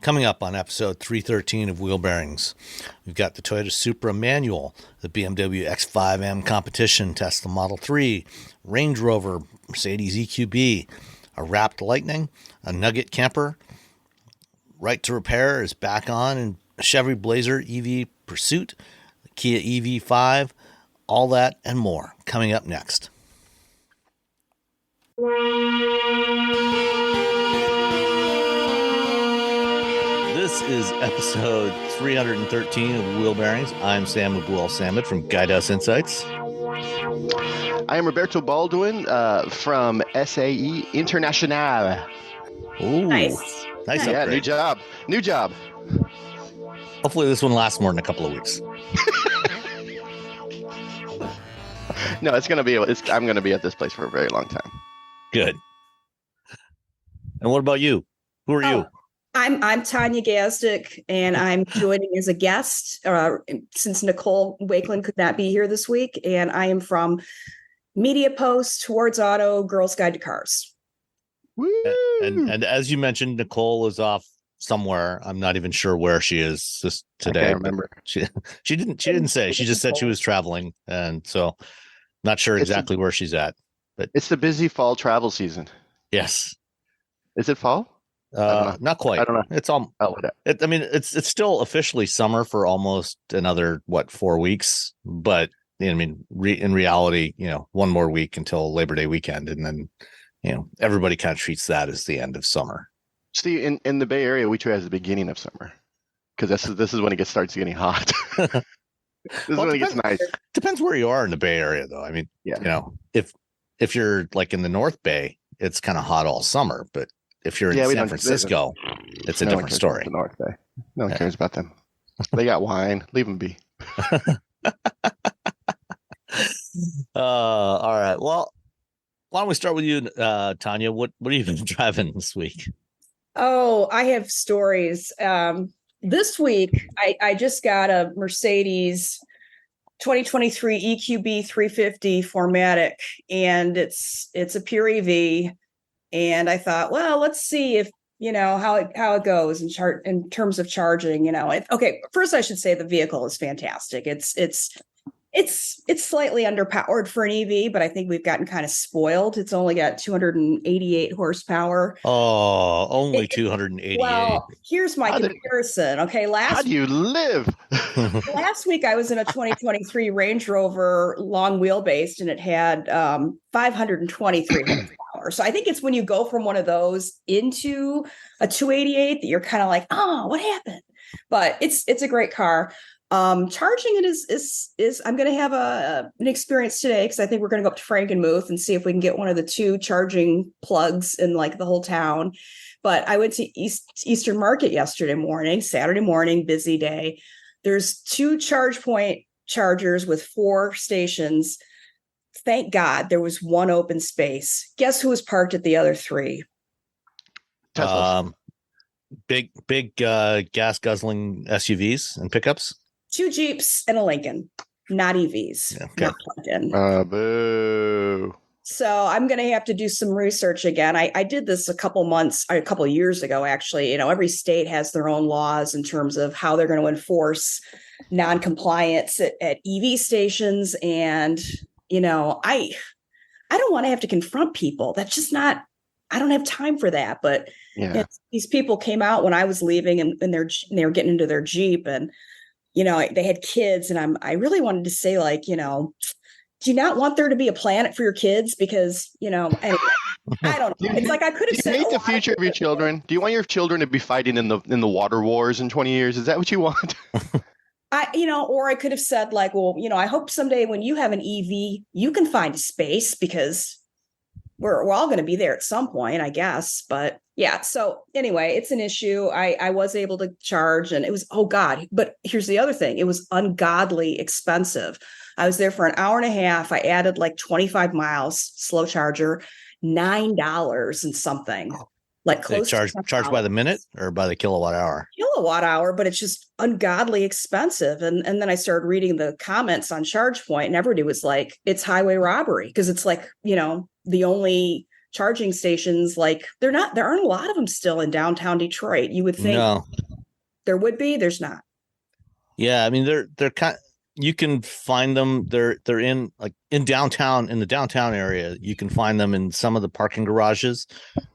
Coming up on episode 313 of Wheel Bearings, we've got the Toyota Supra manual, the BMW X5M Competition, Tesla Model 3, Range Rover, Mercedes EQB, a wrapped Lightning, a Nugget camper, Right to Repair is back on, and Chevy Blazer EV Pursuit, the Kia EV5, all that and more coming up next. This is episode 313 of Wheel Bearings. I'm Sam Abul-Samad from Guidehouse Insights. I am Roberto Baldwin from SAE International. Ooh, nice. Yeah, upgrade. New job. Hopefully this one lasts more than a couple of weeks. No, I'm going to be at this place for a very long time. Good. And what about you? Who are you? I'm Tanya Gazdik, and I'm joining as a guest since Nicole Wakeland could not be here this week. And I am from Media Post, Towards Auto, Girls Guide to Cars. Woo! And as you mentioned, Nicole is off somewhere. I'm not even sure where she is this today. I can't remember. She didn't say. She just said she was traveling, and so not sure exactly where she's at. But it's the busy fall travel season. Yes. Is it fall? Not quite. I don't know. It's all. It's still officially summer for almost another 4 weeks, but in reality, one more week until Labor Day weekend, and then everybody kind of treats that as the end of summer. See, in the Bay Area, we treat it as the beginning of summer because this is when it starts getting hot. This is when it gets nice. Depends where you are in the Bay Area, though. I mean, if you're like in the North Bay, it's kind of hot all summer, but if you're in San Francisco, it's a different story. The North Bay. No one cares about them. They got wine. Leave them be. All right. Well, why don't we start with you, Tanya? What have you been driving this week? Oh, I have stories. This week, I just got a Mercedes 2023 EQB 350 4MATIC, and it's a pure EV. And I thought, well, let's see if how it goes in terms of charging. Okay, first I should say the vehicle is fantastic. It's slightly underpowered for an EV, but I think we've gotten kind of spoiled. It's only got 288 horsepower. Oh, only 288. Well, here's my comparison. Okay, how do you live? Last week I was in a 2023 Range Rover long wheelbase, and it had 523 horsepower. So I think it's when you go from one of those into a 288 that you're kind of like, oh, what happened? But it's a great car. Charging it is I'm going to have an experience today because I think we're going to go up to Frankenmuth and see if we can get one of the 2 charging plugs in like the whole town. But I went to Eastern Market Saturday morning, busy day. There's 2 charge point chargers with 4 stations. Thank God there was 1 open space. Guess who was parked at the other 3? Teslas. Big gas guzzling SUVs and pickups. 2 Jeeps and a Lincoln, not EVs, not plugged in. Boo. So I'm going to have to do some research again. I did this a couple of years ago, actually. Every state has their own laws in terms of how they're going to enforce non-compliance at EV stations. And, I don't want to have to confront people. That's just not, I don't have time for that. But these people came out when I was leaving and they were getting into their Jeep, and they had kids, and I really wanted to say, like, do you not want there to be a planet for your kids? Because, anyway, I don't know. It's like I could have said. Do you hate the future of your children? Do you want your children to be fighting in the water wars in 20 years? Is that what you want? Or I could have said, like, well, I hope someday when you have an EV, you can find a space, because we're all going to be there at some point, I guess. But yeah, so anyway, it's an issue. I was able to charge, and it was, oh God, but here's the other thing. It was ungodly expensive. I was there for an hour and a half. I added like 25 miles, slow charger, $9 and something. Like close charged by the minute or by the kilowatt hour? Kilowatt hour, but it's just ungodly expensive. And then I started reading the comments on ChargePoint, and everybody was like, it's highway robbery, because it's like, the only charging stations, like there aren't a lot of them still in downtown Detroit. You would think No. there would be, there's not. Yeah, I mean they're kind. You can find them. They're in like in the downtown area. You can find them in some of the parking garages,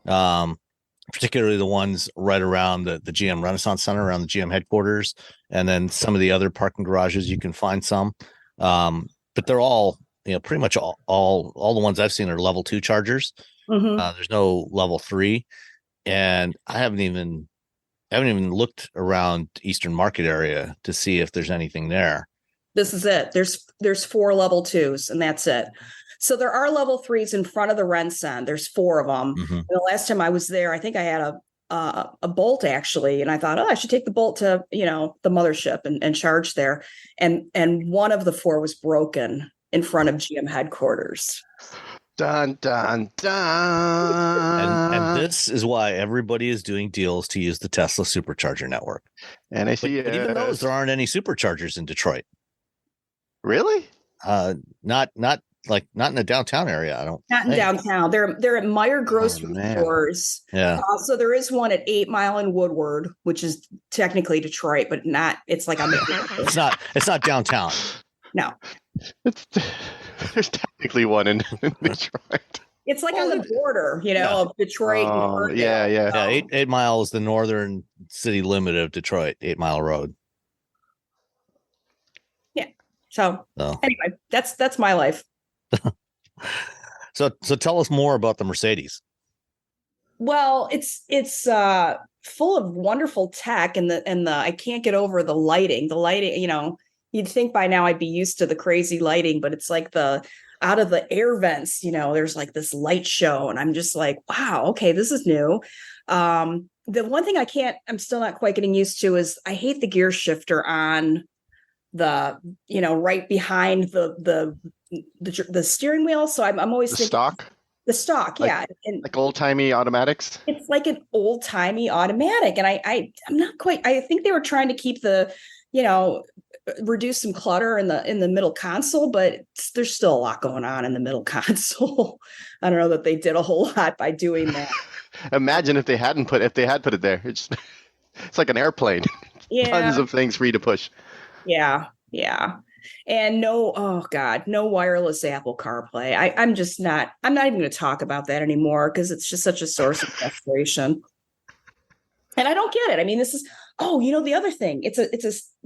particularly the ones right around the GM Renaissance Center, around the GM headquarters, and then some of the other parking garages. You can find some, but they're all pretty much all the ones I've seen are level 2 chargers. There's no level 3, and I haven't even looked around Eastern Market area to see if there's anything there. This is it. There's 4 level 2s, and that's it. So there are level 3s in front of the Renson. There's 4 of them. And the last time I was there, I think I had a Bolt actually, and I thought, I should take the Bolt to the mothership and charge there. And one of the 4 was broken in front of GM headquarters. Dun dun dun. And this is why everybody is doing deals to use the Tesla supercharger network. And I see, but even those, there aren't any superchargers in Detroit. Really? Not in the downtown area. I don't. Not in downtown. They're at Meyer grocery stores. Yeah. So there is one at 8 Mile and Woodward, which is technically Detroit, but not. It's like on the. It's not downtown. No. There's technically one in Detroit. It's like on the border, of Detroit. Oh, yeah. 8 Mile is the northern city limit of Detroit. 8 Mile Road. Yeah. So anyway, that's my life. So tell us more about the Mercedes. Well, it's full of wonderful tech, and the I can't get over the lighting. The lighting, you'd think by now I'd be used to the crazy lighting, but it's like out of the air vents, there's like this light show, and I'm just like, wow, okay, this is new. The one thing I'm still not quite getting used to is I hate the gear shifter on the, right behind the steering wheel. So I'm always thinking the stock. Yeah. And like old timey automatics. It's like an old timey automatic. And I'm not quite, I think they were trying to keep reduce some clutter in the middle console, but there's still a lot going on in the middle console. I don't know that they did a whole lot by doing that. Imagine if they had put it there. It's like an airplane. Yeah. Tons of things for you to push. Yeah. And no wireless Apple CarPlay. I'm not even going to talk about that anymore because it's just such a source of frustration. And I don't get it. I mean, this is, the other thing, it's a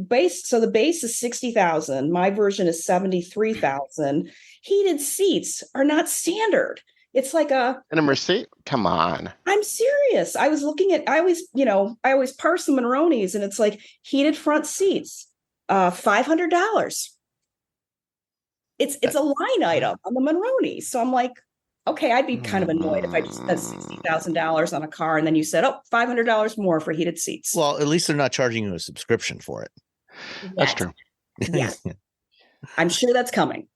base. So the base is 60,000. My version is 73,000. Heated seats are not standard. It's like and a Mercedes. Come on. I'm serious. I was looking at, I always parse the Monteronis, and it's like heated front seats, $500. It's a line item on the Monterey. So I'm like, okay, I'd be kind of annoyed if I just spent $60,000 on a car and then you said, $500 more for heated seats. Well, at least they're not charging you a subscription for it. That's true. Yeah. I'm sure that's coming.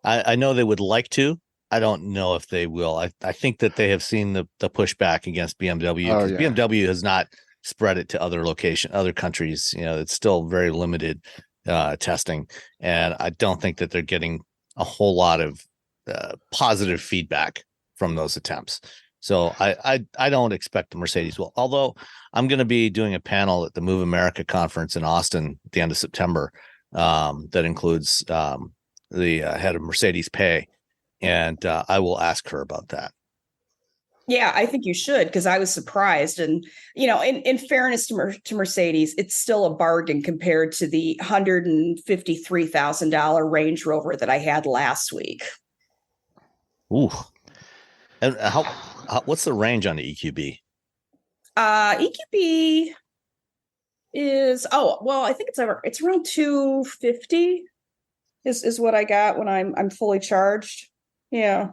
I know they would like to. I don't know if they will. I think that they have seen the pushback against BMW because BMW has not spread it to other countries. It's still very limited testing, and I don't think that they're getting a whole lot of positive feedback from those attempts. So I don't expect the Mercedes will. Although I'm going to be doing a panel at the Move America conference in Austin at the end of September that includes the head of Mercedes Pay, and I will ask her about that. Yeah, I think you should, because I was surprised. And, in fairness to Mercedes, it's still a bargain compared to the $153,000 Range Rover that I had last week. Ooh. And what's the range on the EQB? EQB is, I think it's around 250 is what I got when I'm fully charged. Yeah.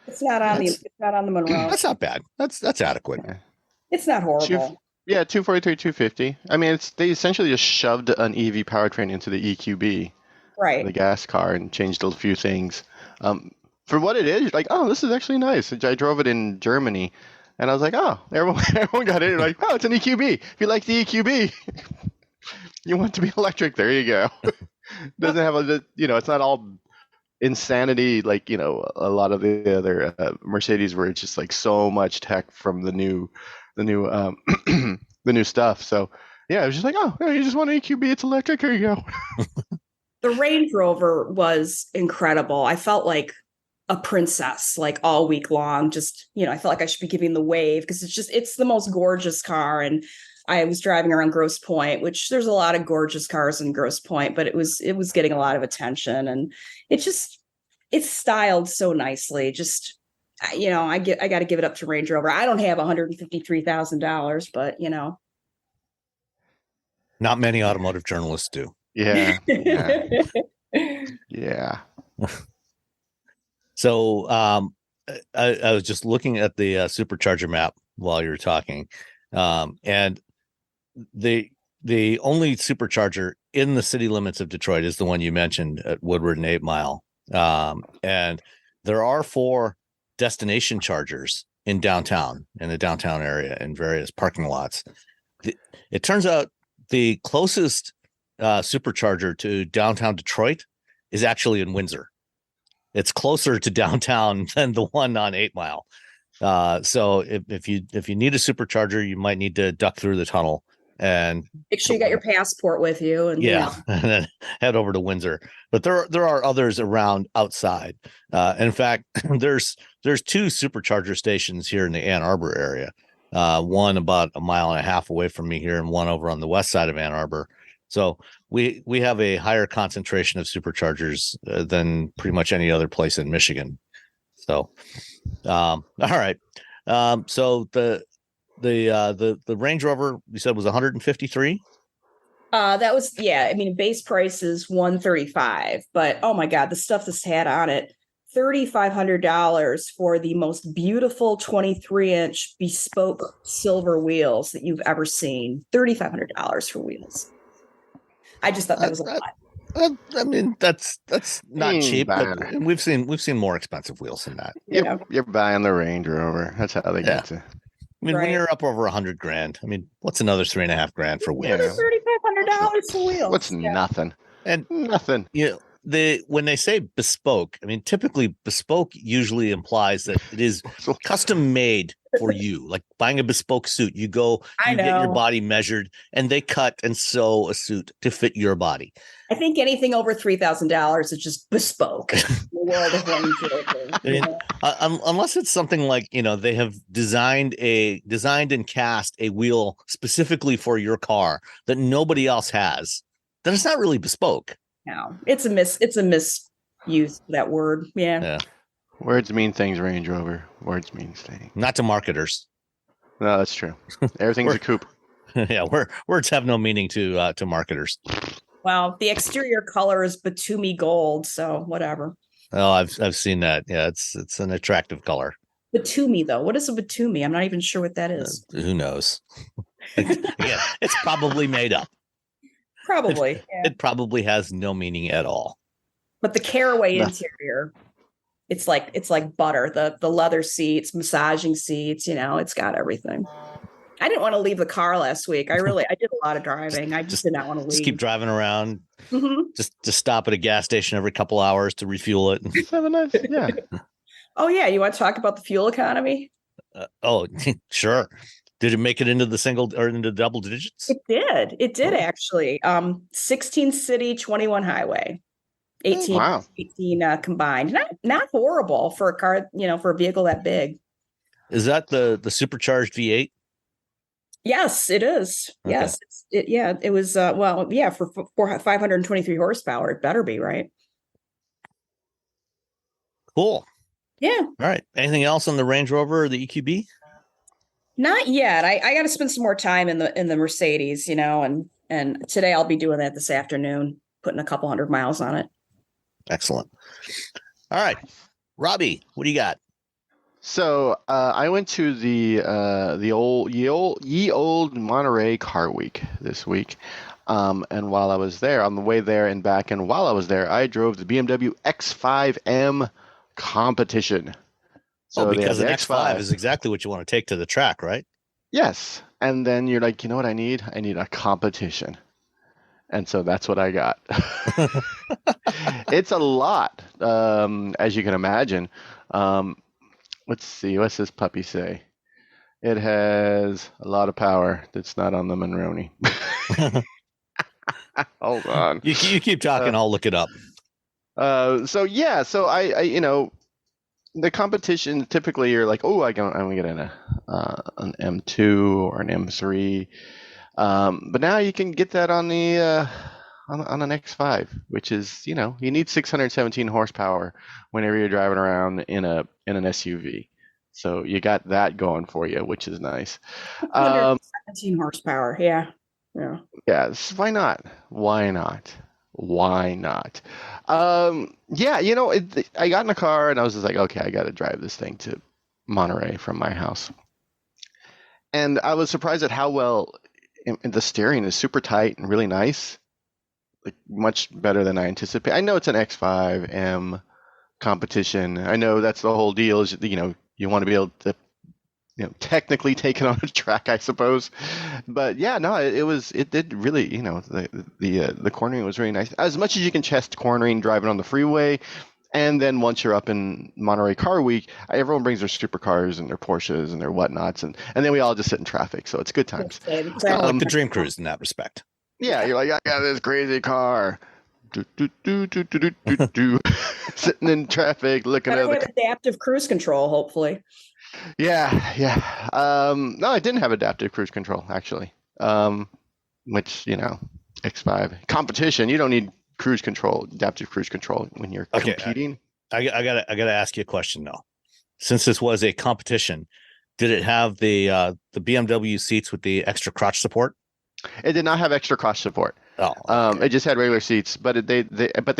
It's not on the Monroe. That's not bad. That's adequate. It's not horrible. 243, 250. I mean, they essentially just shoved an EV powertrain into the EQB, right? The gas car, and changed a few things. For what it is, you're like, this is actually nice. I drove it in Germany, and I was like, everyone got it. You're like, it's an EQB. If you like the EQB, you want to be electric. There you go. Doesn't have it's not all insanity, like, a lot of the other Mercedes were just like so much tech from the new the new stuff. So yeah, I was just like, oh, you just want an EQB, it's electric, here you go. The Range Rover was incredible. I felt like a princess like all week long. Just, I felt like I should be giving the wave because it's the most gorgeous car. And I was driving around Grosse Pointe, which there's a lot of gorgeous cars in Grosse Pointe, but it was getting a lot of attention, and it's styled so nicely. Just, I got to give it up to Range Rover. I don't have $153,000, but Not many automotive journalists do. Yeah. Yeah. So I was just looking at the supercharger map while you were talking, and the only supercharger in the city limits of Detroit is the one you mentioned at Woodward and 8 Mile, and there are 4 destination chargers in the downtown area in various parking lots. It turns out the closest supercharger to downtown Detroit is actually in Windsor. It's closer to downtown than the one on 8 Mile. So if you need a supercharger, you might need to duck through the tunnel and make sure you got your passport with you. And and then head over to Windsor. But there are others around outside. In fact, there's 2 supercharger stations here in the Ann Arbor area. One about a mile and a half away from me here, and one over on the west side of Ann Arbor. So we have a higher concentration of superchargers than pretty much any other place in Michigan. So, all right. So the Range Rover you said was 153. That was, yeah. I mean, base price is $135, but oh my God, the stuff this had on it, $3,500 for the most beautiful 23-inch bespoke silver wheels that you've ever seen. $3,500 for wheels. I just thought that was a lot. I mean, that's not cheap, but we've seen more expensive wheels than that. You're buying the Range Rover. That's how they get to. I mean, when you're up over $100,000, I mean, what's another $3,500 for wheels? $3,500 for wheels. What's nothing? And nothing. When they say bespoke, I mean, typically bespoke usually implies that it is custom made for you. Like buying a bespoke suit, you get your body measured, and they cut and sew a suit to fit your body. I think anything over $3,000 is just bespoke. In the world of Range Rover. I mean, unless it's something like they have designed and cast a wheel specifically for your car that nobody else has, then it's not really bespoke. No, it's a misuse of that word. Yeah. Words mean things, Range Rover. Words mean things. Not to marketers. No, that's true. Everything's a coupe. Yeah, words have no meaning to marketers. Well, the exterior color is Batumi gold, so whatever. Oh, I've seen that. Yeah, it's an attractive color. Batumi, though. What is a Batumi? I'm not even sure what that is. Who knows? Yeah, it's probably made up. Probably. It probably has no meaning at all. But the Caraway interior, it's like butter. The leather seats, massaging seats, it's got everything. I didn't want to leave the car last week. I did a lot of driving. I just did not want to leave. Just keep driving around. Mm-hmm. Just stop at a gas station every couple hours to refuel it. Yeah. Oh yeah, you want to talk about the fuel economy? Sure. Did it make it into the single or into double digits? It did actually. 16 city, 21 highway, 18 combined. Not horrible for a car, for a vehicle that big. Is that the supercharged V8? Yes, it is. Okay. Yes, it was. For 523 horsepower, it better be, right? Cool. Yeah. All right. Anything else on the Range Rover or the EQB? Not yet. I got to spend some more time in the Mercedes, and today I'll be doing that this afternoon, putting a couple 100 miles on it. Excellent. All right, Robbie, what do you got? So I went to the old Monterey Car Week this week, and while I was there, on the way there and back, and while I was there, I drove the BMW X5M Competition. So because an X5 is exactly what you want to take to the track, right? Yes. And then you're like, you know what I need? I need a competition. And so that's what I got. It's a lot, as you can imagine. Let's see, what's this puppy say? It has a lot of power that's not on the Monroney. Hold on. You keep talking, I'll look it up. So I the competition, typically you're like, oh, I'm gonna get an M2 or an M3. But now you can get that on the on an X5, which is, you need 617 horsepower whenever you're driving around in an SUV. So you got that going for you, which is nice. 117 horsepower, yeah. Yeah, why not? Why not? Yeah, I got in the car and I was just like, okay, I got to drive this thing to Monterey from my house. And I was surprised at how well the steering is super tight and really nice, like much better than I anticipated. I know it's an X5M competition. I know that's the whole deal is, you want to be able to, technically take it on a track, I suppose. But yeah, no, it did really, the cornering was really nice. As much as you can chest cornering driving on the freeway. And then once you're up in Monterey Car Week, everyone brings their supercars and their Porsches and their whatnots, and then we all just sit in traffic. So it's good times. Kind of like the Dream Cruise in that respect. Yeah, you're like, I got this crazy car. Sitting in traffic, looking at the adaptive cruise control, hopefully. Yeah. No, I didn't have adaptive cruise control, actually. Which, X5 competition, you don't need adaptive cruise control when you're competing. I gotta ask you a question though. Since this was a competition, did it have the BMW seats with the extra crotch support? It did not have extra crotch support. Oh, okay. It just had regular seats, but they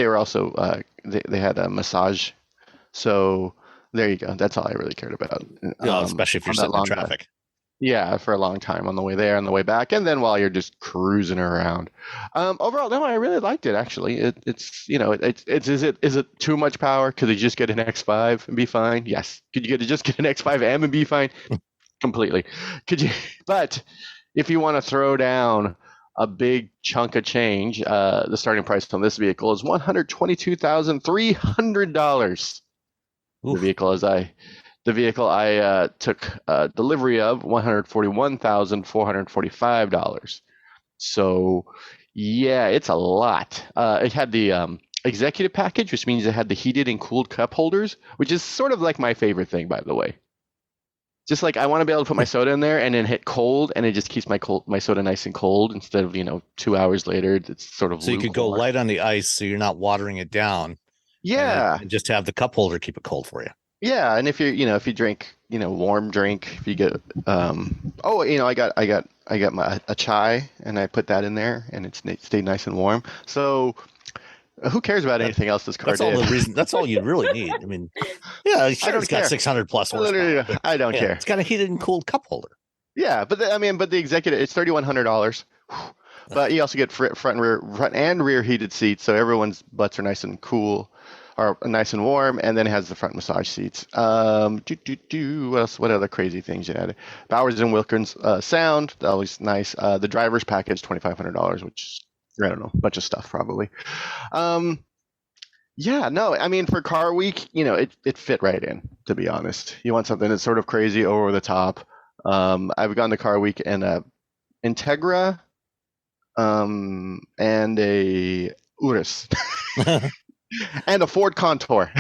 were also they had a massage. So there you go. That's all I really cared about. Especially if you're sitting in traffic. Yeah, for a long time on the way there, on the way back, and then while you're just cruising around. Overall, no, I really liked it. Actually, is it too much power? Could you just get an X5 and be fine? Yes. Could you just get an X5M and be fine? Completely. Could you? But if you want to throw down a big chunk of change, the starting price on this vehicle is $122,300. The vehicle I took delivery of, $141,445. So, yeah, it's a lot. It had the executive package, which means it had the heated and cooled cup holders, which is sort of like my favorite thing, by the way. Just like I want to be able to put my soda in there and then hit cold, and it just keeps my soda nice and cold instead of 2 hours later. It's sort of so you could go light on the ice, so you're not watering it down. Yeah, and just have the cup holder keep it cold for you. Yeah, and if you drink warm drink, if you get I got a chai and I put that in there and it stayed nice and warm. So who cares about anything else this car did? That's all the reason. That's all you really need. I mean, yeah, sure, it's got 600 plus horsepower. I don't care. It's got a heated and cooled cup holder. Yeah, but the executive, it's $3,100. But you also get front and rear heated seats, so everyone's butts are nice and cool. Are nice and warm, and then it has the front massage seats. What else? What other crazy things you had? Bowers and Wilkins sound, always nice. The driver's package, $2,500, which I don't know, a bunch of stuff probably. Yeah, no, I mean for Car Week, it fit right in. To be honest, you want something that's sort of crazy, over the top. I've gone to Car Week and Integra, and a Urus. And a Ford Contour.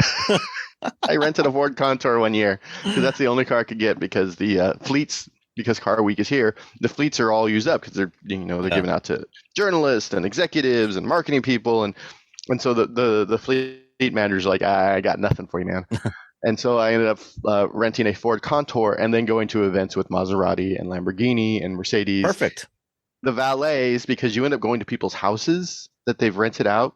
I rented a Ford Contour one year because that's the only car I could get because the fleets, because Car Week is here, the fleets are all used up because they're given out to journalists and executives and marketing people, and so the fleet manager's like, I got nothing for you, man. And so I ended up renting a Ford Contour and then going to events with Maserati and Lamborghini and Mercedes. Perfect. The valets, because you end up going to people's houses that they've rented out,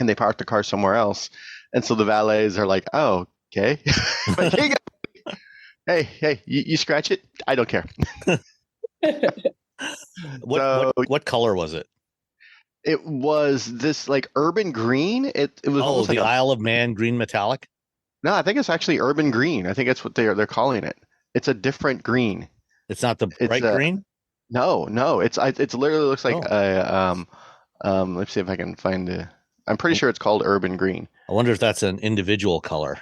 and they park the car somewhere else. And so the valets are like, oh, okay. But hey, you scratch it? I don't care. What color was it? It was this like urban green. It was almost the like Isle of Man green metallic? No, I think it's actually urban green. I think that's what they're calling it. It's a different green. It's not the bright green? No. It's literally looks like Let's see if I can find the. I'm pretty sure it's called Urban Green. I wonder if that's an individual color.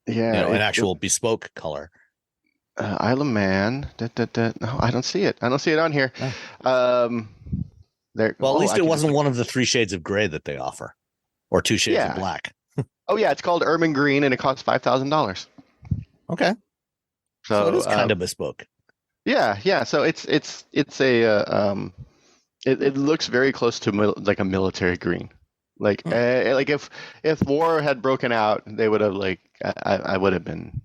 Yeah, An actual bespoke color. Isle of Man. No, I don't see it. I don't see it on here. Oh. There. Well, at least it wasn't one of the 3 shades of gray that they offer, or 2 shades of black. Oh yeah, it's called Urban Green, and it costs $5,000. Okay, so it is kind of bespoke. Yeah. So it's a it looks very close to like a military green. Like if war had broken out, they would have I would have been.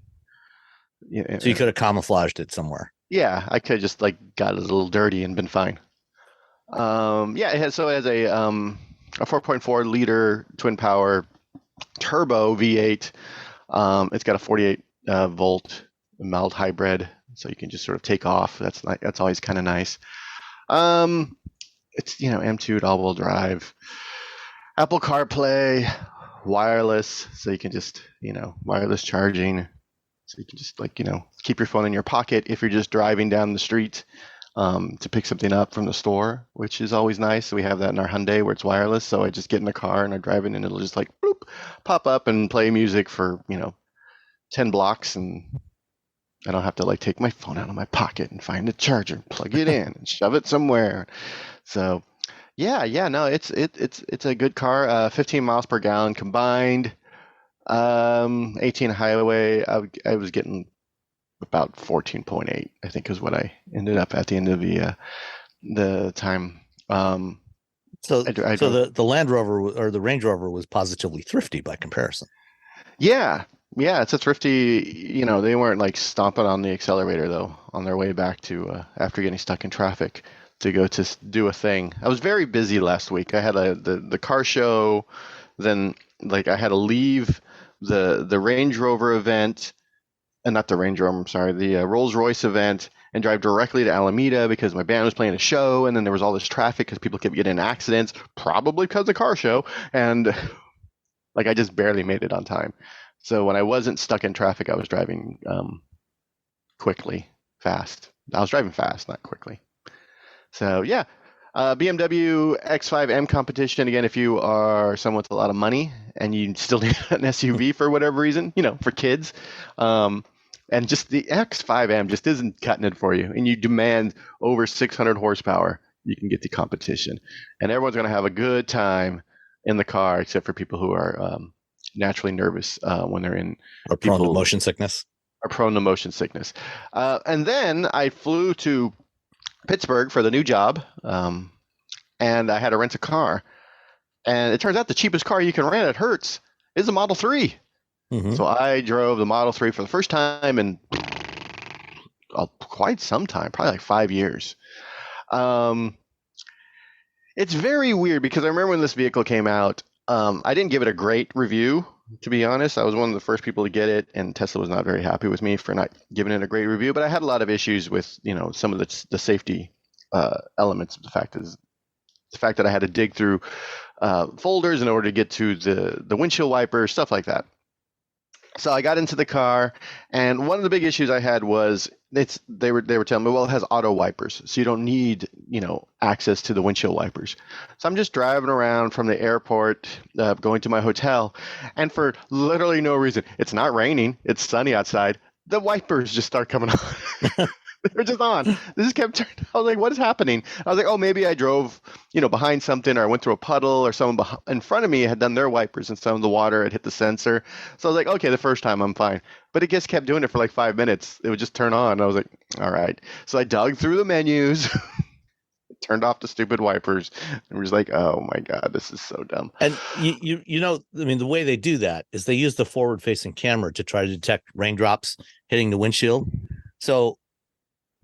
So you could have camouflaged it somewhere. Yeah, I could have just got a little dirty and been fine. It has a 4.4 liter twin power turbo V8. It's got a 48 volt mild hybrid, so you can just sort of take off. That's always kind of nice. It's M2 all-wheel drive, Apple CarPlay, wireless, so you can just wireless charging, so you can just keep your phone in your pocket if you're just driving down the street to pick something up from the store, which is always nice. So we have that in our Hyundai where it's wireless, so I just get in the car and I drive in and it'll just bloop, pop up and play music for 10 blocks, and I don't have to take my phone out of my pocket and find a charger, plug it in, and shove it somewhere. So, no, it's a good car. 15 miles per gallon combined. 18 highway. I was getting about 14.8. I think is what I ended up at the end of the time. So the Land Rover or the Range Rover was positively thrifty by comparison. Yeah, it's a thrifty. They weren't stomping on the accelerator though on their way back to after getting stuck in traffic to go to do a thing. I was very busy last week. I had the car show, then I had to leave the Range Rover event, and not the Range Rover. I'm sorry, the Rolls-Royce event, and drive directly to Alameda because my band was playing a show, and then there was all this traffic because people kept getting in accidents, probably because of the car show, and I just barely made it on time. So when I wasn't stuck in traffic, I was driving fast. I was driving fast, not quickly. So yeah, BMW X5M Competition. Again, if you are someone with a lot of money and you still need an SUV for whatever reason, for kids, and just the X5M just isn't cutting it for you, and you demand over 600 horsepower, you can get the competition, and everyone's going to have a good time in the car, except for people who are naturally nervous when they're in. Or prone to motion sickness. And then I flew to Pittsburgh for the new job, and I had to rent a car. And it turns out the cheapest car you can rent at Hertz is a Model 3. Mm-hmm. So I drove the Model 3 for the first time in quite some time, probably 5 years. It's very weird because I remember when this vehicle came out, I didn't give it a great review, to be honest. I was one of the first people to get it, and Tesla was not very happy with me for not giving it a great review. But I had a lot of issues with, some of the safety elements of the fact that I had to dig through folders in order to get to the windshield wiper, stuff like that. So I got into the car, and one of the big issues I had was they were telling me, well, it has auto wipers, so you don't need access to the windshield wipers. So I'm just driving around from the airport, going to my hotel, and for literally no reason, it's not raining, it's sunny outside, the wipers just start coming on. They're just on. This just kept turning. I was like, what is happening? I was like, oh, maybe I drove, behind something, or I went through a puddle, or someone in front of me had done their wipers and some of the water had hit the sensor. So I was like, okay, the first time I'm fine. But it just kept doing it for 5 minutes. It would just turn on. And I was like, all right. So I dug through the menus, turned off the stupid wipers, and was like, oh my God, this is so dumb. And the way they do that is they use the forward-facing camera to try to detect raindrops hitting the windshield. So.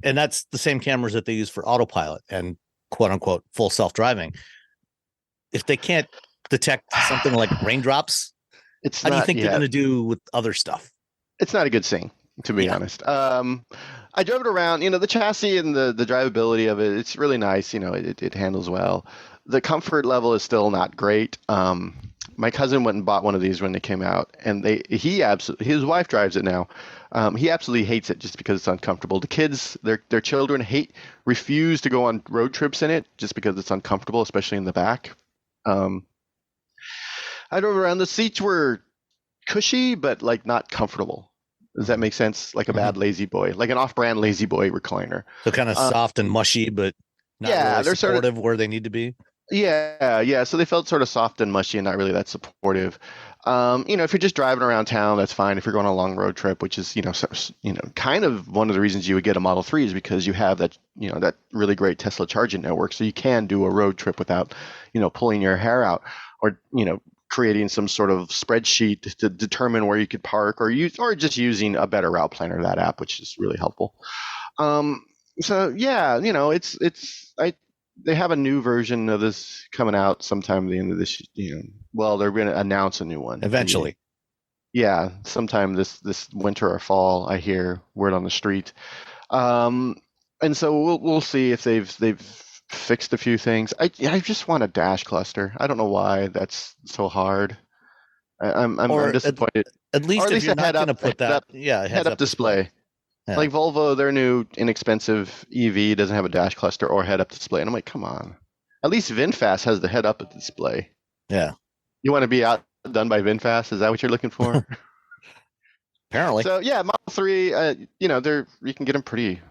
And that's the same cameras that they use for autopilot and quote unquote full self-driving. If they can't detect something like raindrops, how do you think they're going to do with other stuff? It's not a good thing, to be honest. I drove it around, the chassis and the drivability of it, it's really nice. It handles well. The comfort level is still not great. my cousin went and bought one of these when they came out, and his wife drives it now. He absolutely hates it just because it's uncomfortable. The kids, their children refuse to go on road trips in it just because it's uncomfortable, especially in the back. I drove around. The seats were cushy, but like not comfortable. Does that make sense? Like a bad lazy boy, like an off-brand lazy boy recliner. So kind of soft and mushy, but not really they're supportive where they need to be. Yeah. So they felt sort of soft and mushy and not really that supportive. If you're just driving around town, that's fine. If you're going on a long road trip, which is, kind of one of the reasons you would get a Model 3 is because you have that, that really great Tesla charging network. So you can do a road trip without, pulling your hair out or, creating some sort of spreadsheet to determine where you could park or just using a better route planner, that app, which is really helpful. They have a new version of this coming out sometime at the end of this, well, they're going to announce a new one. Eventually. Yeah, sometime this winter or fall, I hear word on the street. And so we'll see if they've fixed a few things. I just want a dash cluster. I don't know why that's so hard. I'm disappointed. At least if you're not going to put that, head-up display. Yeah. Like Volvo, their new inexpensive EV doesn't have a dash cluster or head-up display, and I'm like, come on. At least VinFast has the head-up display. Yeah. You want to be outdone by VinFast? Is that what you're looking for? Apparently. So yeah, Model 3, you can get them pretty.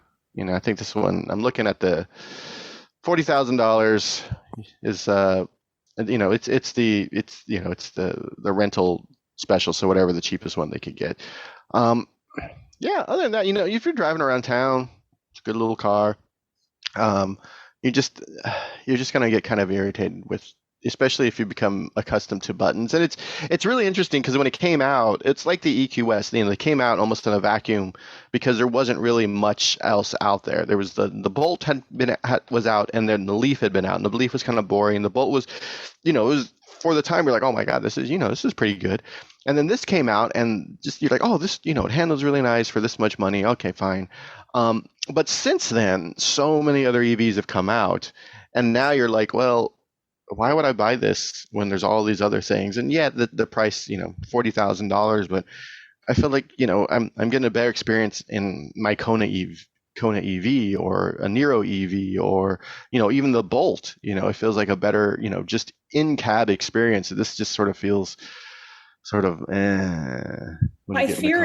I think this one. I'm looking at the $40,000 is it's the rental special, so whatever the cheapest one they could get. Yeah, other than that, if you're driving around town, it's a good little car. You're just gonna get kind of irritated with, especially if you become accustomed to buttons. And it's really interesting because when it came out, it's like the EQS. They came out almost in a vacuum because there wasn't really much else out there. There was the Bolt was out, and then the Leaf had been out, and the Leaf was kind of boring. The Bolt was, it was for the time you're like, oh my god, this is pretty good. And then this came out, and just you're like, oh, this, it handles really nice for this much money. Okay, fine. But since then, so many other EVs have come out, and now you're like, well, why would I buy this when there's all these other things? And yeah, the price, $40,000, but I feel like, I'm getting a better experience in my Kona EV or a Niro EV or, even the Bolt. It feels like a better, just in-cab experience. This just sort of feels sort of my fear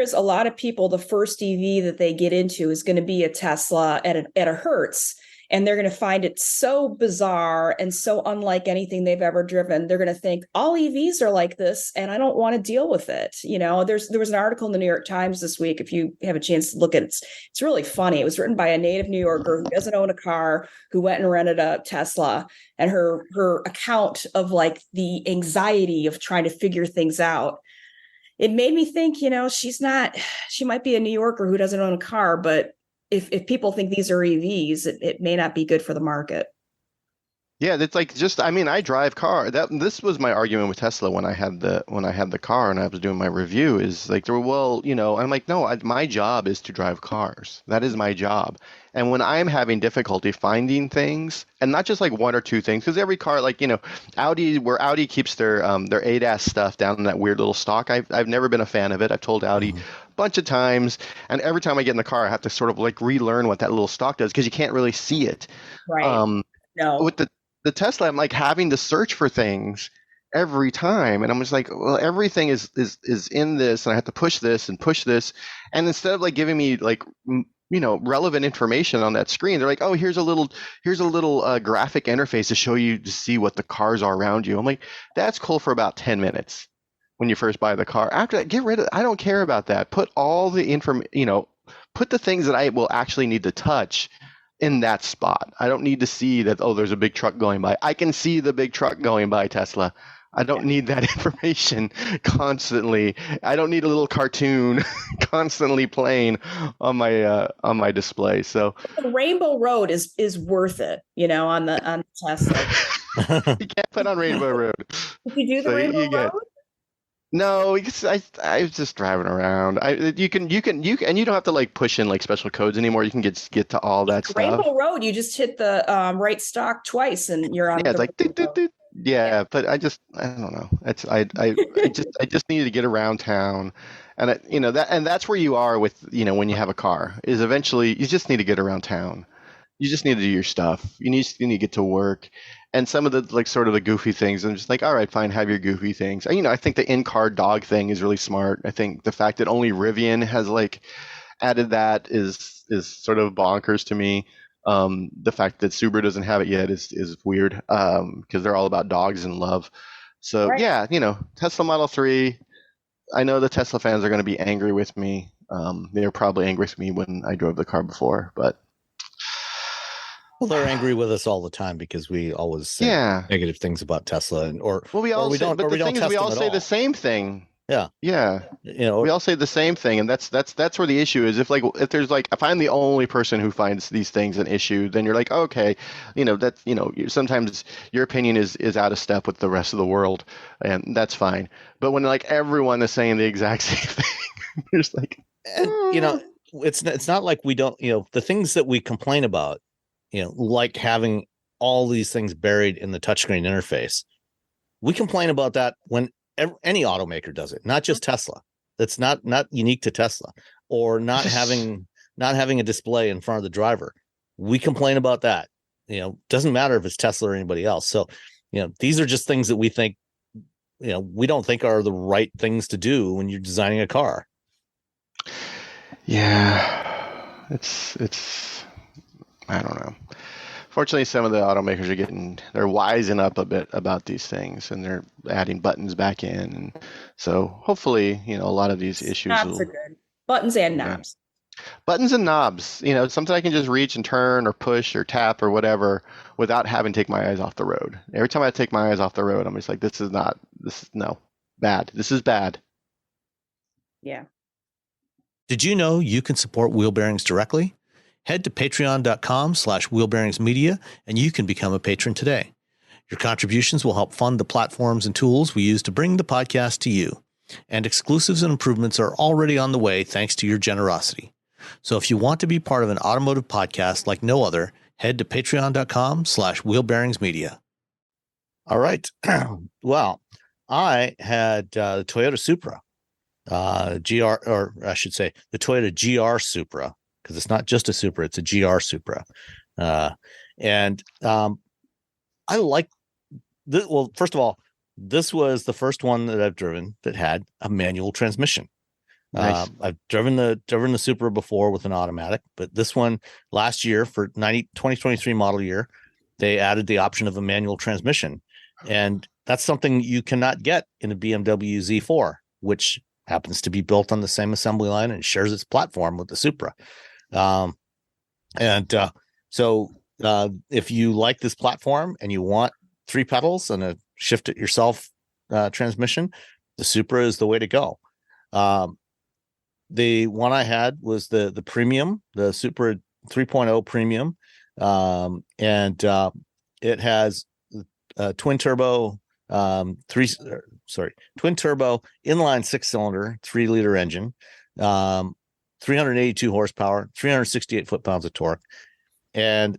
is a lot of people, the first EV that they get into is going to be a Tesla at a Hertz, and they're going to find it so bizarre and so unlike anything they've ever driven. They're going to think all EVs are like this, and I don't want to deal with it. There was an article in the New York Times this week, if you have a chance to look at it. It's really funny. It was written by a native New Yorker who doesn't own a car, who went and rented a Tesla, and her account of like the anxiety of trying to figure things out. It made me think, she might be a New Yorker who doesn't own a car, but if people think these are EVs, it may not be good for the market. Yeah, it's like I drive car. This was my argument with Tesla when I had the car and I was doing my review is like, well, I'm like, no, my job is to drive cars. That is my job. And when I'm having difficulty finding things, and not just like one or two things, because every car, like, Audi, where Audi keeps their ADAS stuff down in that weird little stock, I've never been a fan of it. I've told Audi a bunch of times, and every time I get in the car, I have to sort of like relearn what that little stock does because you can't really see it. Right. No. With the Tesla, I'm like having to search for things every time, and I'm just like, well, everything is in this, and I have to push this and push this, and instead of like giving me like relevant information on that screen, they're like, oh, here's a little graphic interface to see what the cars are around you. I'm like, that's cool for about 10 minutes when you first buy the car. After that, get rid of. I don't care about that. Put all the put the things that I will actually need to touch in that spot. I don't need to see that, oh, there's a big truck going by. I can see the big truck going by, Tesla. I don't need that information constantly. I don't need a little cartoon constantly playing on my display. So the Rainbow Road is worth it, on the Tesla. You can't put on Rainbow Road. Did you do the Rainbow Road? No, I was just driving around. You can, and you don't have to like push in like special codes anymore. You can get to all that stuff. Rainbow Road, you just hit the right stock twice, and you're on. Yeah, it's like Yeah, but I don't know. I just need to get around town, and that's where you are with when you have a car is eventually you just need to get around town. You just need to do your stuff. You need to get to work, and some of the like sort of the goofy things. I'm just like, all right, fine, have your goofy things. I think the in-car dog thing is really smart. I think the fact that only Rivian has like added that is sort of bonkers to me. The fact that Subaru doesn't have it yet is weird because they're all about dogs and love. So Right. yeah, Tesla Model 3. I know the Tesla fans are going to be angry with me. They were probably angry with me when I drove the car before, but Well, they're angry with us all the time because we always say yeah, negative things about Tesla, well, we all say, but the thing is, we all say the same thing. Yeah, Yeah, we all say the same thing, and that's where the issue is. If I'm the only person who finds these things an issue, then you're like, okay, sometimes your opinion is out of step with the rest of the world, and that's fine. But when like everyone is saying the exact same thing, you're just like, and, it's not like we don't, the things that we complain about, like having all these things buried in the touchscreen interface. We complain about that when any automaker does it, not just Tesla. That's not unique to Tesla, or not having a display in front of the driver. We complain about that. Doesn't matter if it's Tesla or anybody else. So, these are just things that we think, we don't think are the right things to do when you're designing a car. yeah, it's I don't know. Fortunately, some of the automakers they're wising up a bit about these things, and they're adding buttons back in. And so hopefully, a lot of these issues Knobs are good. Buttons and knobs. Buttons and knobs, something I can just reach and turn or push or tap or whatever without having to take my eyes off the road. Every time I take my eyes off the road, I'm just like, this is bad. This is bad. Yeah. Did you know you can support Wheel Bearings directly? Head to patreon.com/wheelbearingsmedia and you can become a patron today. Your contributions will help fund the platforms and tools we use to bring the podcast to you. And exclusives and improvements are already on the way thanks to your generosity. So if you want to be part of an automotive podcast like no other, head to patreon.com/wheelbearingsmedia. All right. Well, I had the Toyota Supra, GR, or I should say the Toyota GR Supra, because it's not just a Supra, it's a GR Supra. And I like this. Well, first of all, this was the first one that I've driven that had a manual transmission. Nice. I've driven the Supra before with an automatic, but this one last year for 2023 model year, they added the option of a manual transmission. And that's something you cannot get in a BMW Z4, which happens to be built on the same assembly line and shares its platform with the Supra. So if you like this platform and you want 3 pedals and a shift it yourself transmission, the Supra is the way to go. The one I had was the premium, the Supra 3.0 premium. It has twin turbo twin turbo inline 6-cylinder 3-liter engine, 382 horsepower, 368 foot-pounds of torque. And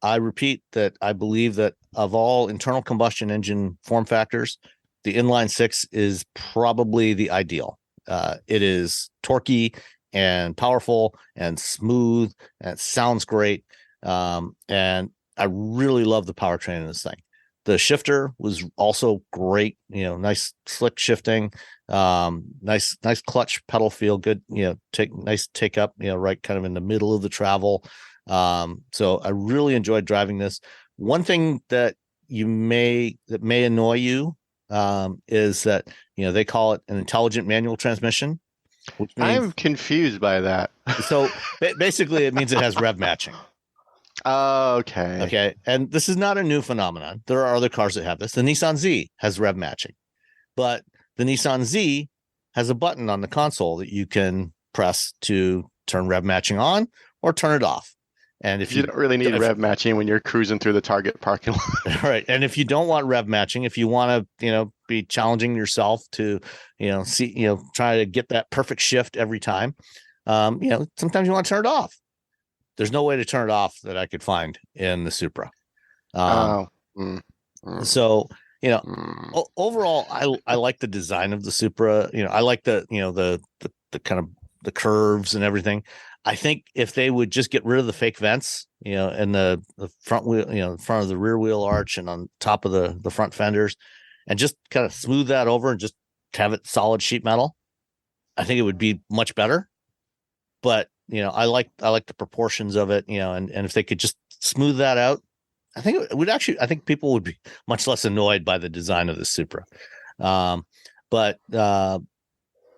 I repeat that I believe that of all internal combustion engine form factors, the inline 6 is probably the ideal. It is torquey and powerful and smooth and it sounds great. And I really love the powertrain in this thing. The shifter was also great, nice slick shifting, nice clutch pedal feel, good, take up, right kind of in the middle of the travel. So I really enjoyed driving this. One thing that may annoy you is that, they call it an intelligent manual transmission, which means I'm confused by that. So basically it means it has rev matching. Okay. Okay. And this is not a new phenomenon. There are other cars that have this. The Nissan Z has rev matching, but the Nissan Z has a button on the console that you can press to turn rev matching on or turn it off. And if you don't really need rev matching when you're cruising through the Target parking lot. Right. And if you don't want rev matching, if you want to, be challenging yourself to, try to get that perfect shift every time, sometimes you want to turn it off. There's no way to turn it off that I could find in the Supra. So you know, Mm. overall, I like the design of the Supra. I like the kind of the curves and everything. I think if they would just get rid of the fake vents, and the front wheel, in front of the rear wheel arch and on top of the front fenders, and just kind of smooth that over and just have it solid sheet metal, I think it would be much better. But I like the proportions of it, and if they could just smooth that out, I think it would actually. I think people would be much less annoyed by the design of the Supra. But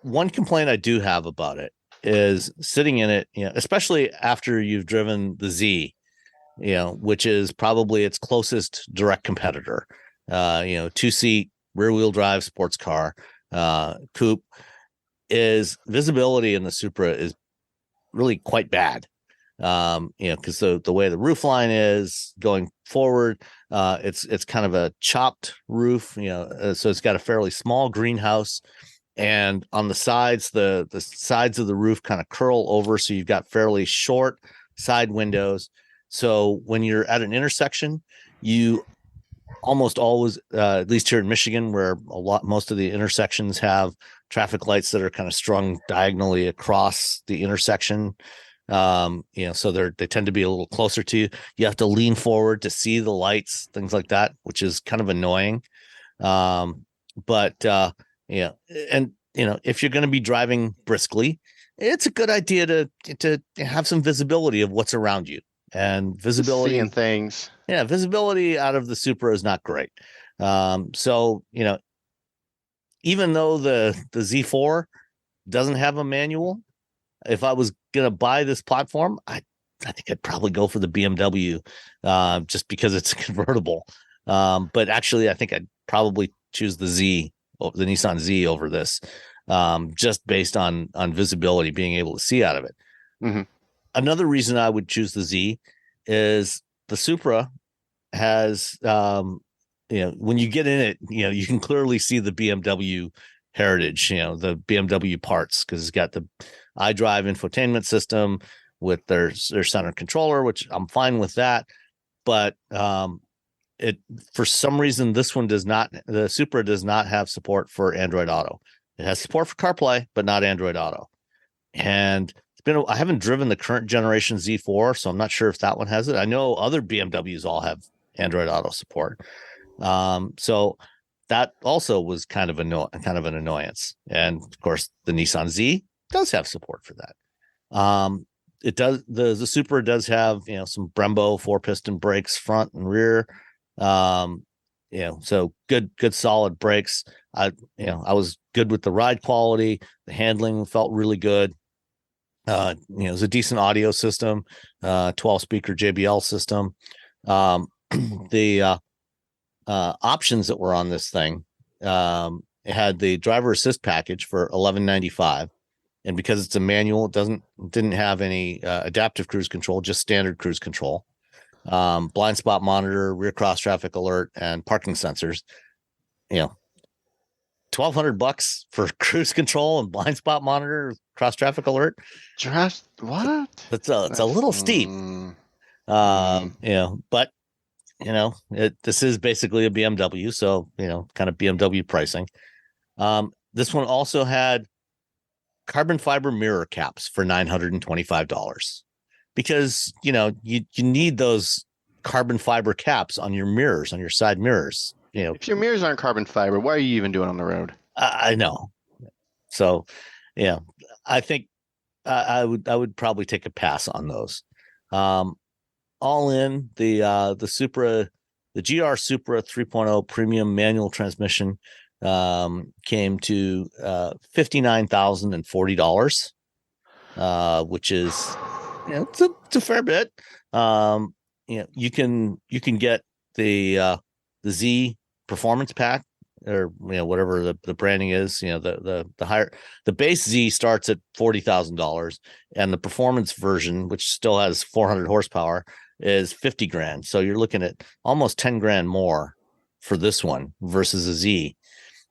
one complaint I do have about it is sitting in it, especially after you've driven the Z, which is probably its closest direct competitor. 2-seat rear wheel drive sports car, coupe, is visibility in the Supra is really quite bad. Because the way the roof line is going forward, it's kind of a chopped roof, so it's got a fairly small greenhouse, and on the sides, the sides of the roof kind of curl over, so you've got fairly short side windows. So when you're at an intersection, you almost always, at least here in Michigan, where most of the intersections have traffic lights that are kind of strung diagonally across the intersection. So they tend to be a little closer to you. You have to lean forward to see the lights, things like that, which is kind of annoying. And if you're going to be driving briskly, it's a good idea to have some visibility of what's around you, and visibility Seeing things. Yeah, visibility out of the Supra is not great. So even though the Z4 doesn't have a manual, if I was going to buy this platform, I think I'd probably go for the BMW, just because it's convertible. But actually, I think I'd probably choose the Nissan Z over this, just based on visibility, being able to see out of it. Mm-hmm. Another reason I would choose the Z is the Supra has, when you get in it, you can clearly see the BMW heritage, the BMW parts, because it's got the iDrive infotainment system with their center controller, which I'm fine with that. But for some reason, the Supra does not have support for Android Auto. It has support for CarPlay, but not Android Auto. And I haven't driven the current generation Z4, so I'm not sure if that one has it. I know other BMWs all have Android Auto support. So that also was kind of an annoyance. And of course, the Nissan Z does have support for that. It does. The Supra does have, some Brembo 4-piston brakes, front and rear. So good solid brakes. I was good with the ride quality. The handling felt really good. It was a decent audio system, 12-speaker JBL system. The options that were on this thing, it had the driver assist package for $11.95, and because it's a manual, it didn't have any adaptive cruise control, just standard cruise control. Blind spot monitor, rear cross traffic alert, and parking sensors. $1,200 for cruise control and blind spot monitor, cross traffic alert. Just what? It's a little steep. But this is basically a BMW, so kind of BMW pricing. This one also had carbon fiber mirror caps for $925, because you need those carbon fiber caps on your mirrors, on your side mirrors. If your mirrors aren't carbon fiber, why are you even doing on the road? I know. So, I think I would probably take a pass on those. All in, the Supra, the GR Supra 3.0 premium manual transmission came to $59,040, which is it's a fair bit. You can get the Z Performance Pack, or whatever the branding is. The higher, the base Z starts at $40,000, and the performance version, which still has 400 horsepower, is $50,000. So you're looking at almost $10,000 more for this one versus a Z.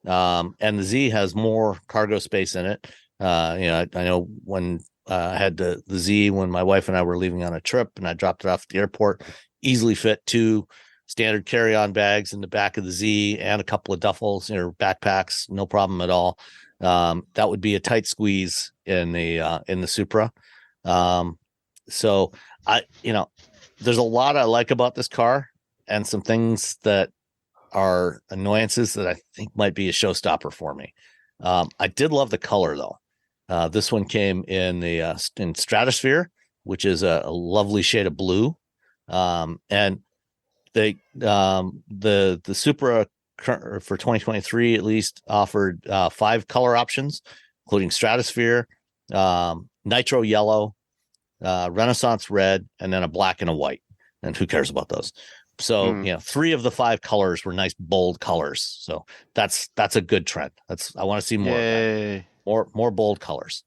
And the Z has more cargo space in it. I know when I had the Z, when my wife and I were leaving on a trip, and I dropped it off at the airport, easily fit 2 standard carry-on bags in the back of the Z and a couple of duffels or backpacks, no problem at all. That would be a tight squeeze in the Supra. So there's a lot I like about this car and some things that are annoyances that I think might be a showstopper for me. I did love the color though. This one came in in Stratosphere, which is a lovely shade of blue. And the Supra for 2023 at least offered 5 color options, including Stratosphere, Nitro Yellow, Renaissance Red, and then a black and a white. And who cares about those? So 3 of the 5 colors were nice bold colors. So that's a good trend. I want to see more of that. More bold colors.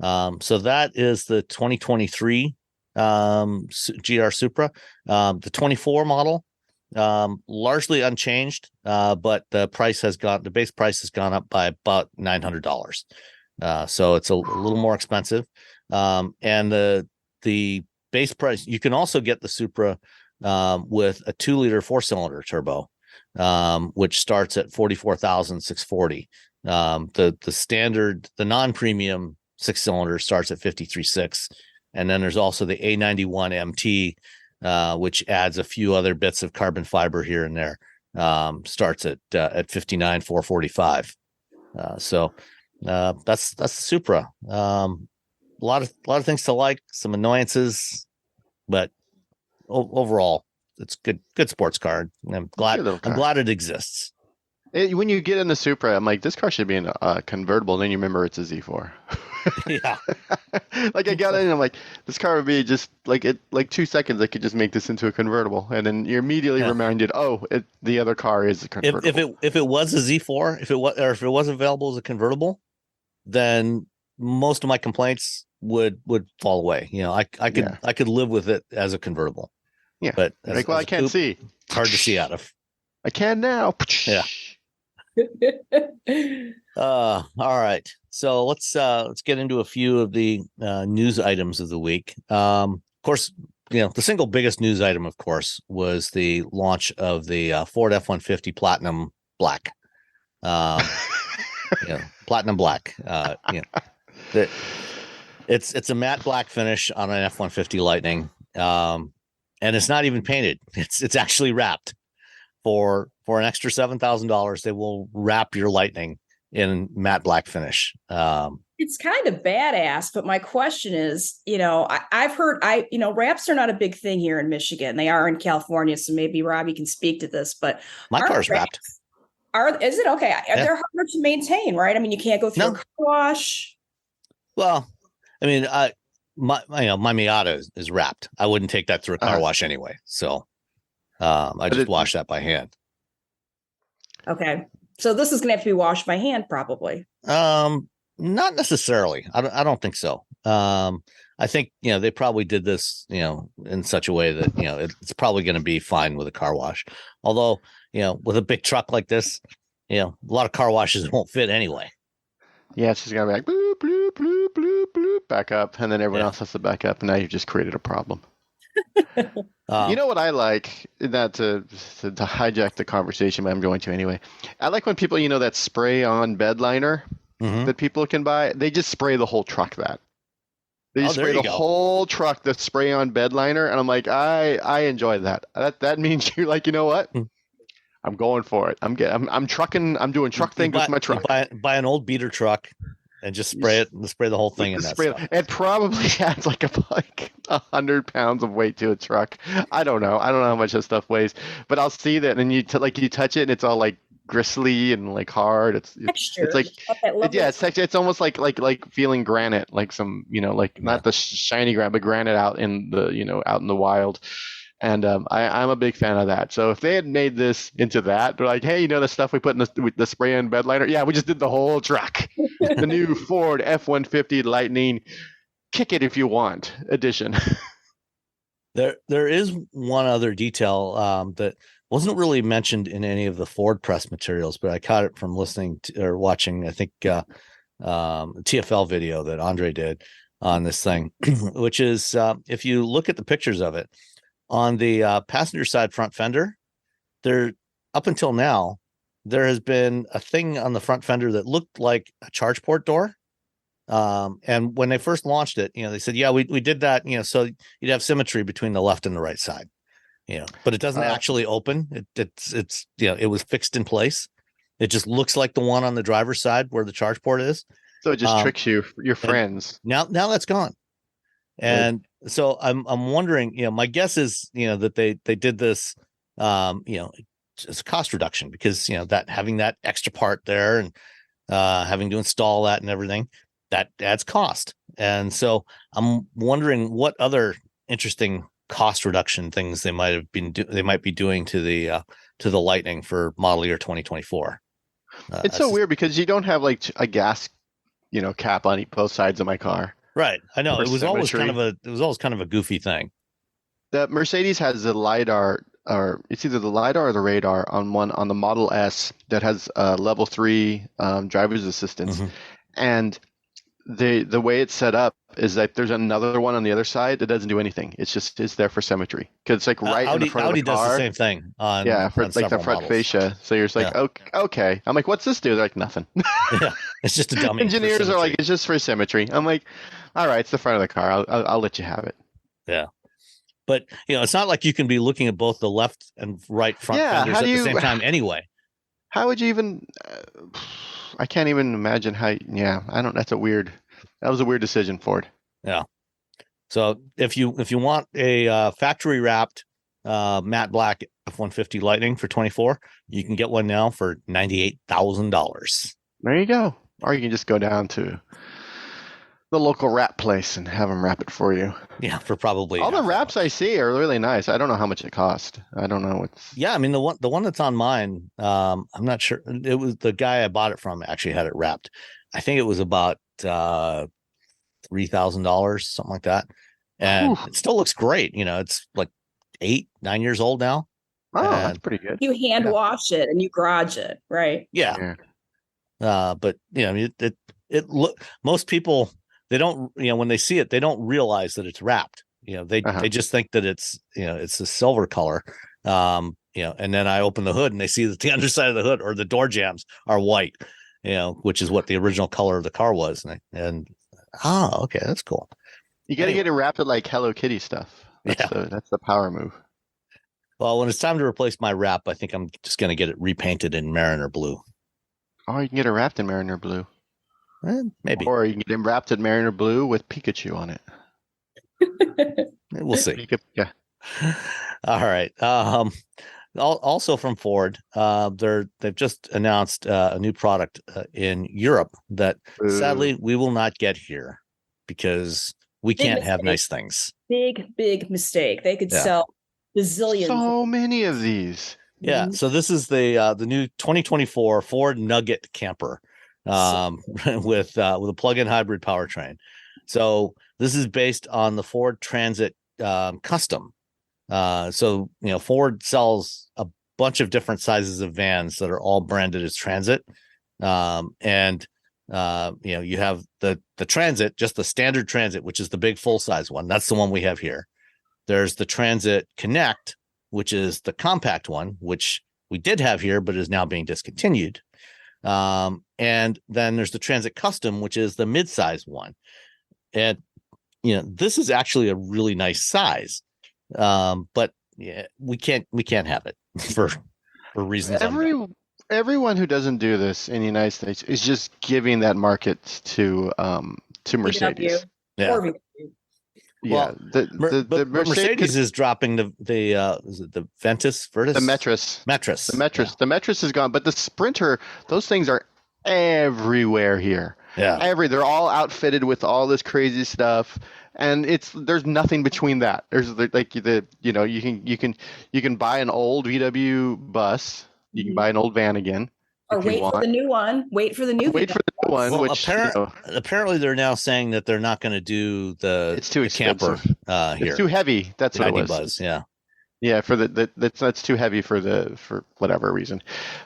So that is the 2023 GR Supra. The 24 model, largely unchanged, but the base price has gone up by about $900. So it's a little more expensive. And the base price, you can also get the Supra with a 2-liter 4-cylinder turbo, which starts at $44,640. The standard, the non-premium 6-cylinder starts at $53,600. And then there's also the A91 MT, which adds a few other bits of carbon fiber here and there. Starts at $59,445. So that's the Supra. A lot of things to like, some annoyances, but overall, it's good sports car. I'm glad it exists. When you get in the Supra, I'm like, this car should be in a convertible. And then you remember it's a Z4. Yeah. Like I got in and I'm like, this car would be just like 2 seconds. I could just make this into a convertible. And then you're immediately reminded, the other car is a convertible. If it was a Z4, if it was available as a convertible, then most of my complaints would fall away. I could live with it as a convertible. Yeah. But I can't see. It's hard to see out of. I can now. Yeah. All right. So let's get into a few of the news items of the week. Of course, the single biggest news item, of course, was the launch of the Ford F-150 Platinum Black. Platinum Black. It's a matte black finish on an F-150 Lightning, and it's not even painted. It's actually wrapped. For an extra $7,000, they will wrap your Lightning in matte black finish. It's kind of badass, but my question is, I've heard, wraps are not a big thing here in Michigan. They are in California, so maybe Robbie can speak to this. But my car's wrapped. Is it okay? They're harder to maintain, right? I mean, you can't go through a car wash. Well, I mean, my Miata is wrapped. I wouldn't take that through a car wash anyway. So I just wash that by hand. Okay. So this is going to have to be washed by hand, probably. Not necessarily. I don't think so. I think, they probably did this, in such a way that, it's probably going to be fine with a car wash. Although, with a big truck like this, a lot of car washes won't fit anyway. Yeah, it's just going to be like, bloop, bloop, bloop, bloop, bloop, back up. And then everyone else has to back up. And now you've just created a problem. You know what I like, not to hijack the conversation, but I'm going to anyway. I like when people, that spray on bed liner that people can buy. They just spray the whole truck that. They just spray the whole truck, the spray on bed liner. And I'm like, I enjoy that. That means you're like, you know what? I'm going for it. I'm trucking. I'm doing truck things with my truck. Buy an old beater truck and just spray the whole thing in that stuff. It probably adds like 100 pounds of weight to a truck. I don't know how much that stuff weighs, but I'll see that, and you touch it, and it's all like gristly and like hard. It's like it's almost like feeling granite, like some not the shiny granite, but granite out in the wild. And I'm a big fan of that. So if they had made this into that, they're like, hey, the stuff we put in the spray on bed liner? Yeah, we just did the whole truck. The new Ford F-150 Lightning, kick it if you want edition. There is one other detail that wasn't really mentioned in any of the Ford press materials, but I caught it from listening to, or watching, I think, TFL video that Andre did on this thing, which is if you look at the pictures of it, on the passenger side front fender, there, up until now, there has been a thing on the front fender that looked like a charge port door. And when they first launched it, they said, yeah, we did that, so you'd have symmetry between the left and the right side, but it doesn't actually open. It's it was fixed in place. It just looks like the one on the driver's side where the charge port is. So it just tricks your friends. Now that's gone. And so I'm wondering, my guess is, that they did this, it's a cost reduction because, that having that extra part there and having to install that and everything, that adds cost. And so I'm wondering what other interesting cost reduction things they might be doing to the Lightning for model year 2024. It's so weird because you don't have like a gas, cap on both sides of my car. Right. I know. It was always kind of a goofy thing. The Mercedes has the LiDAR, or it's either the LiDAR or the radar on the Model S that has level 3 driver's assistance. Mm-hmm. And the way it's set up is that there's another one on the other side that doesn't do anything. It's there for symmetry because it's like right in the front Audi of the car. Does the same thing on for on like the front models. fascia. So you're just like, okay. I'm like, what's this do? They're like, nothing. Yeah, it's just a dummy. Engineers are like, it's just for symmetry. I'm like, all right, it's the front of the car. I'll let you have it. Yeah. But it's not like you can be looking at both the left and right front fenders at the same time anyway. How would you even? I can't even imagine how. Yeah, I don't. That was a weird decision, Ford. Yeah. So if you want a factory wrapped matte black F-150 Lightning for 24, you can get one now for $98,000. There you go. Or you can just go down to the local wrap place and have them wrap it for you. Yeah, for probably all the wraps I see are really nice. I don't know how much it cost. I don't know what's. Yeah, I mean the one that's on mine. I'm not sure. It was the guy I bought it from actually had it wrapped. I think it was about $3,000, something like that, and it still looks great. It's like 8-9 years old now. Oh, that's pretty good. You hand wash it and you garage it, right? Yeah. But I mean it look. Most people, they don't, when they see it, they don't realize that it's wrapped. They just think that it's a silver color. And then I open the hood and they see that the underside of the hood or the door jambs are white. Which is what the original color of the car was. Okay, that's cool. You got to get it wrapped with like Hello Kitty stuff. That's the power move. Well, when it's time to replace my wrap, I think I'm just going to get it repainted in Mariner blue. Oh, you can get it wrapped in Mariner blue. Maybe. Or you can get it wrapped in Mariner blue with Pikachu on it. We'll see. Yeah. All right. Also from Ford, they've just announced a new product in Europe that sadly we will not get here because we can't have nice things. Big mistake. They could sell bazillions. So many of these. Yeah. Mm-hmm. So this is the new 2024 Ford Nugget camper with a plug-in hybrid powertrain. So this is based on the Ford Transit Custom. So Ford sells a bunch of different sizes of vans that are all branded as Transit, and you have the Transit, just the standard Transit, which is the big full size one. That's the one we have here. There's the Transit Connect, which is the compact one, which we did have here, but is now being discontinued. And then there's the Transit Custom, which is the mid-size one. And this is actually a really nice size. But we can't have it for reasons. Everyone who doesn't do this in the United States is just giving that market to Mercedes. Yeah. Well, the Mercedes is dropping is it the Ventus? The Metris. The Metris is gone, but the Sprinter, those things are everywhere here. Yeah. They're all outfitted with all this crazy stuff. And there's nothing between that. There's like you can buy an old VW bus, you can buy an old van again, or wait for the new one. Wait for the new one. Well, apparently they're now saying that they're not going to do it's too expensive. Camper here. It's too heavy. That's what it was. Buzz, yeah. Yeah, for that's too heavy for whatever reason.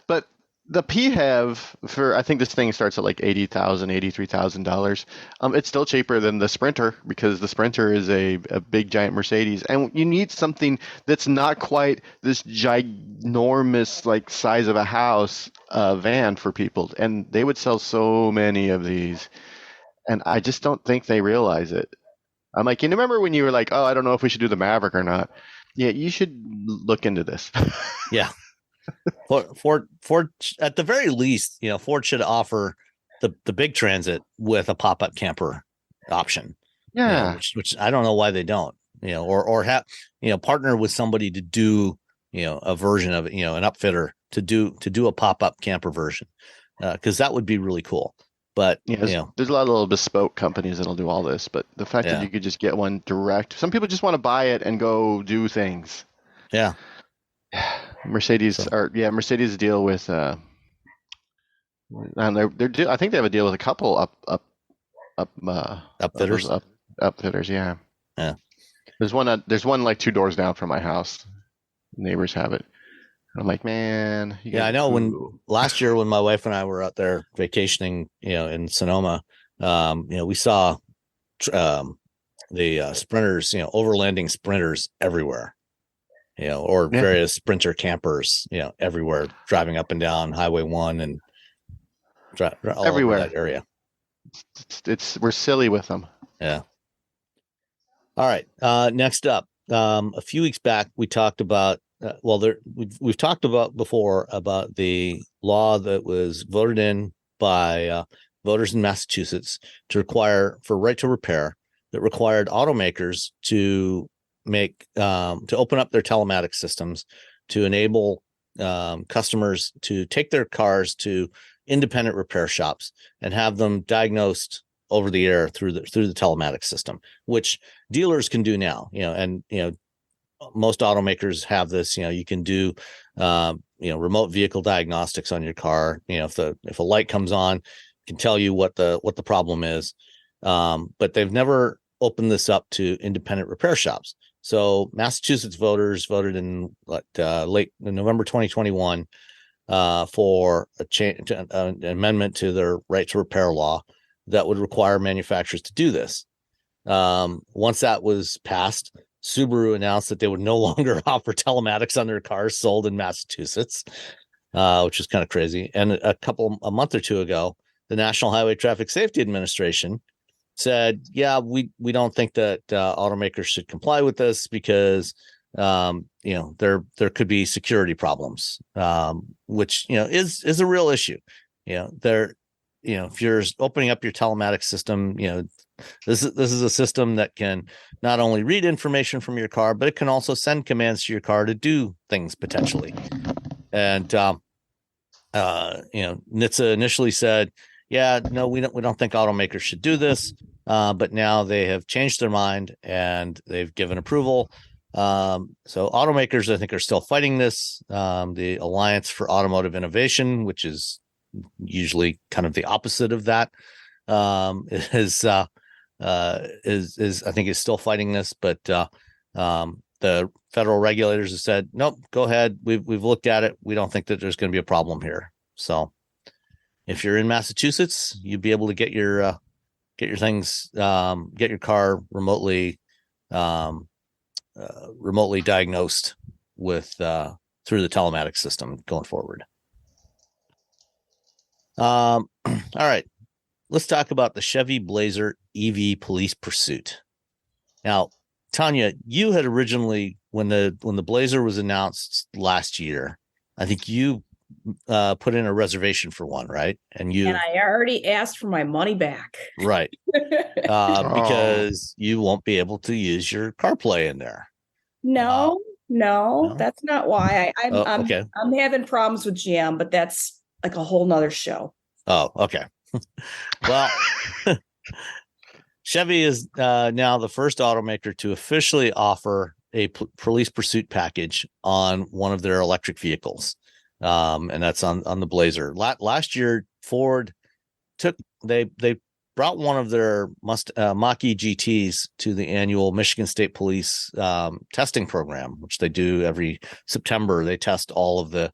But The PHEV for, I think this thing starts at like $83,000. It's still cheaper than the Sprinter because the Sprinter is a big giant Mercedes, and you need something that's not quite this ginormous like size of a house van for people, and they would sell so many of these, and I just don't think they realize it. I'm like, you remember when you were like, oh, I don't know if we should do the Maverick or not? Yeah, you should look into this. Yeah. Ford, at the very least, Ford should offer the big Transit with a pop-up camper option. Yeah. Which I don't know why they don't, or have, partner with somebody to do, a version of it, an upfitter to do a pop-up camper version. Because that would be really cool. But there's a lot of little bespoke companies that'll do all this, but the fact that you could just get one direct, some people just want to buy it and go do things. Yeah. Mercedes deal with and I think they have a deal with a couple upfitters. Upfitters, yeah. There's one like 2 doors down from my house. Neighbors have it. I'm like, man. I know. When last year when my wife and I were out there vacationing, in Sonoma, we saw the Sprinters, overlanding Sprinters everywhere. Or various Sprinter campers, everywhere, driving up and down Highway 1 and all everywhere over that area. We're silly with them. Yeah. All right. Next up, a few weeks back, we talked about, we've talked about before about the law that was voted in by voters in Massachusetts to require for right to repair that required automakers to open up their telematics systems to enable customers to take their cars to independent repair shops and have them diagnosed over the air through the telematics system, which dealers can do now. Most automakers have this. You can do remote vehicle diagnostics on your car. If a light comes on, it can tell you what the problem is. But they've never opened this up to independent repair shops. So Massachusetts voters voted in late November 2021 for an amendment to their right to repair law that would require manufacturers to do this. Once that was passed, Subaru announced that they would no longer offer telematics on their cars sold in Massachusetts, which is kind of crazy. And a month or two ago, the National Highway Traffic Safety Administration said, we don't think that automakers should comply with this because there could be security problems, which is a real issue. If you're opening up your telematics system, this is a system that can not only read information from your car, but it can also send commands to your car to do things potentially. And NHTSA initially said, we don't think automakers should do this. But now they have changed their mind and they've given approval. So automakers, I think, are still fighting this. The Alliance for Automotive Innovation, which is usually kind of the opposite of that, is I think is still fighting this. But the federal regulators have said, nope, go ahead. We've looked at it. We don't think that there's going to be a problem here. So if you're in Massachusetts, you'd be able to get your things, get your car remotely diagnosed with through the telematics system going forward. All right, let's talk about the Chevy Blazer EV police pursuit. Now, Tanya, you had originally, when the Blazer was announced last year, I think you put in a reservation for one, right? And I already asked for my money back. Right. Because you won't be able to use your CarPlay in there. No, that's not why. I'm having problems with GM, but that's like a whole nother show. Oh, okay. Well, Chevy is now the first automaker to officially offer a police pursuit package on one of their electric vehicles. And that's on the Blazer. Last year, Ford they brought one of their Mach-E GTs to the annual Michigan State Police testing program, which they do every September. They test all of the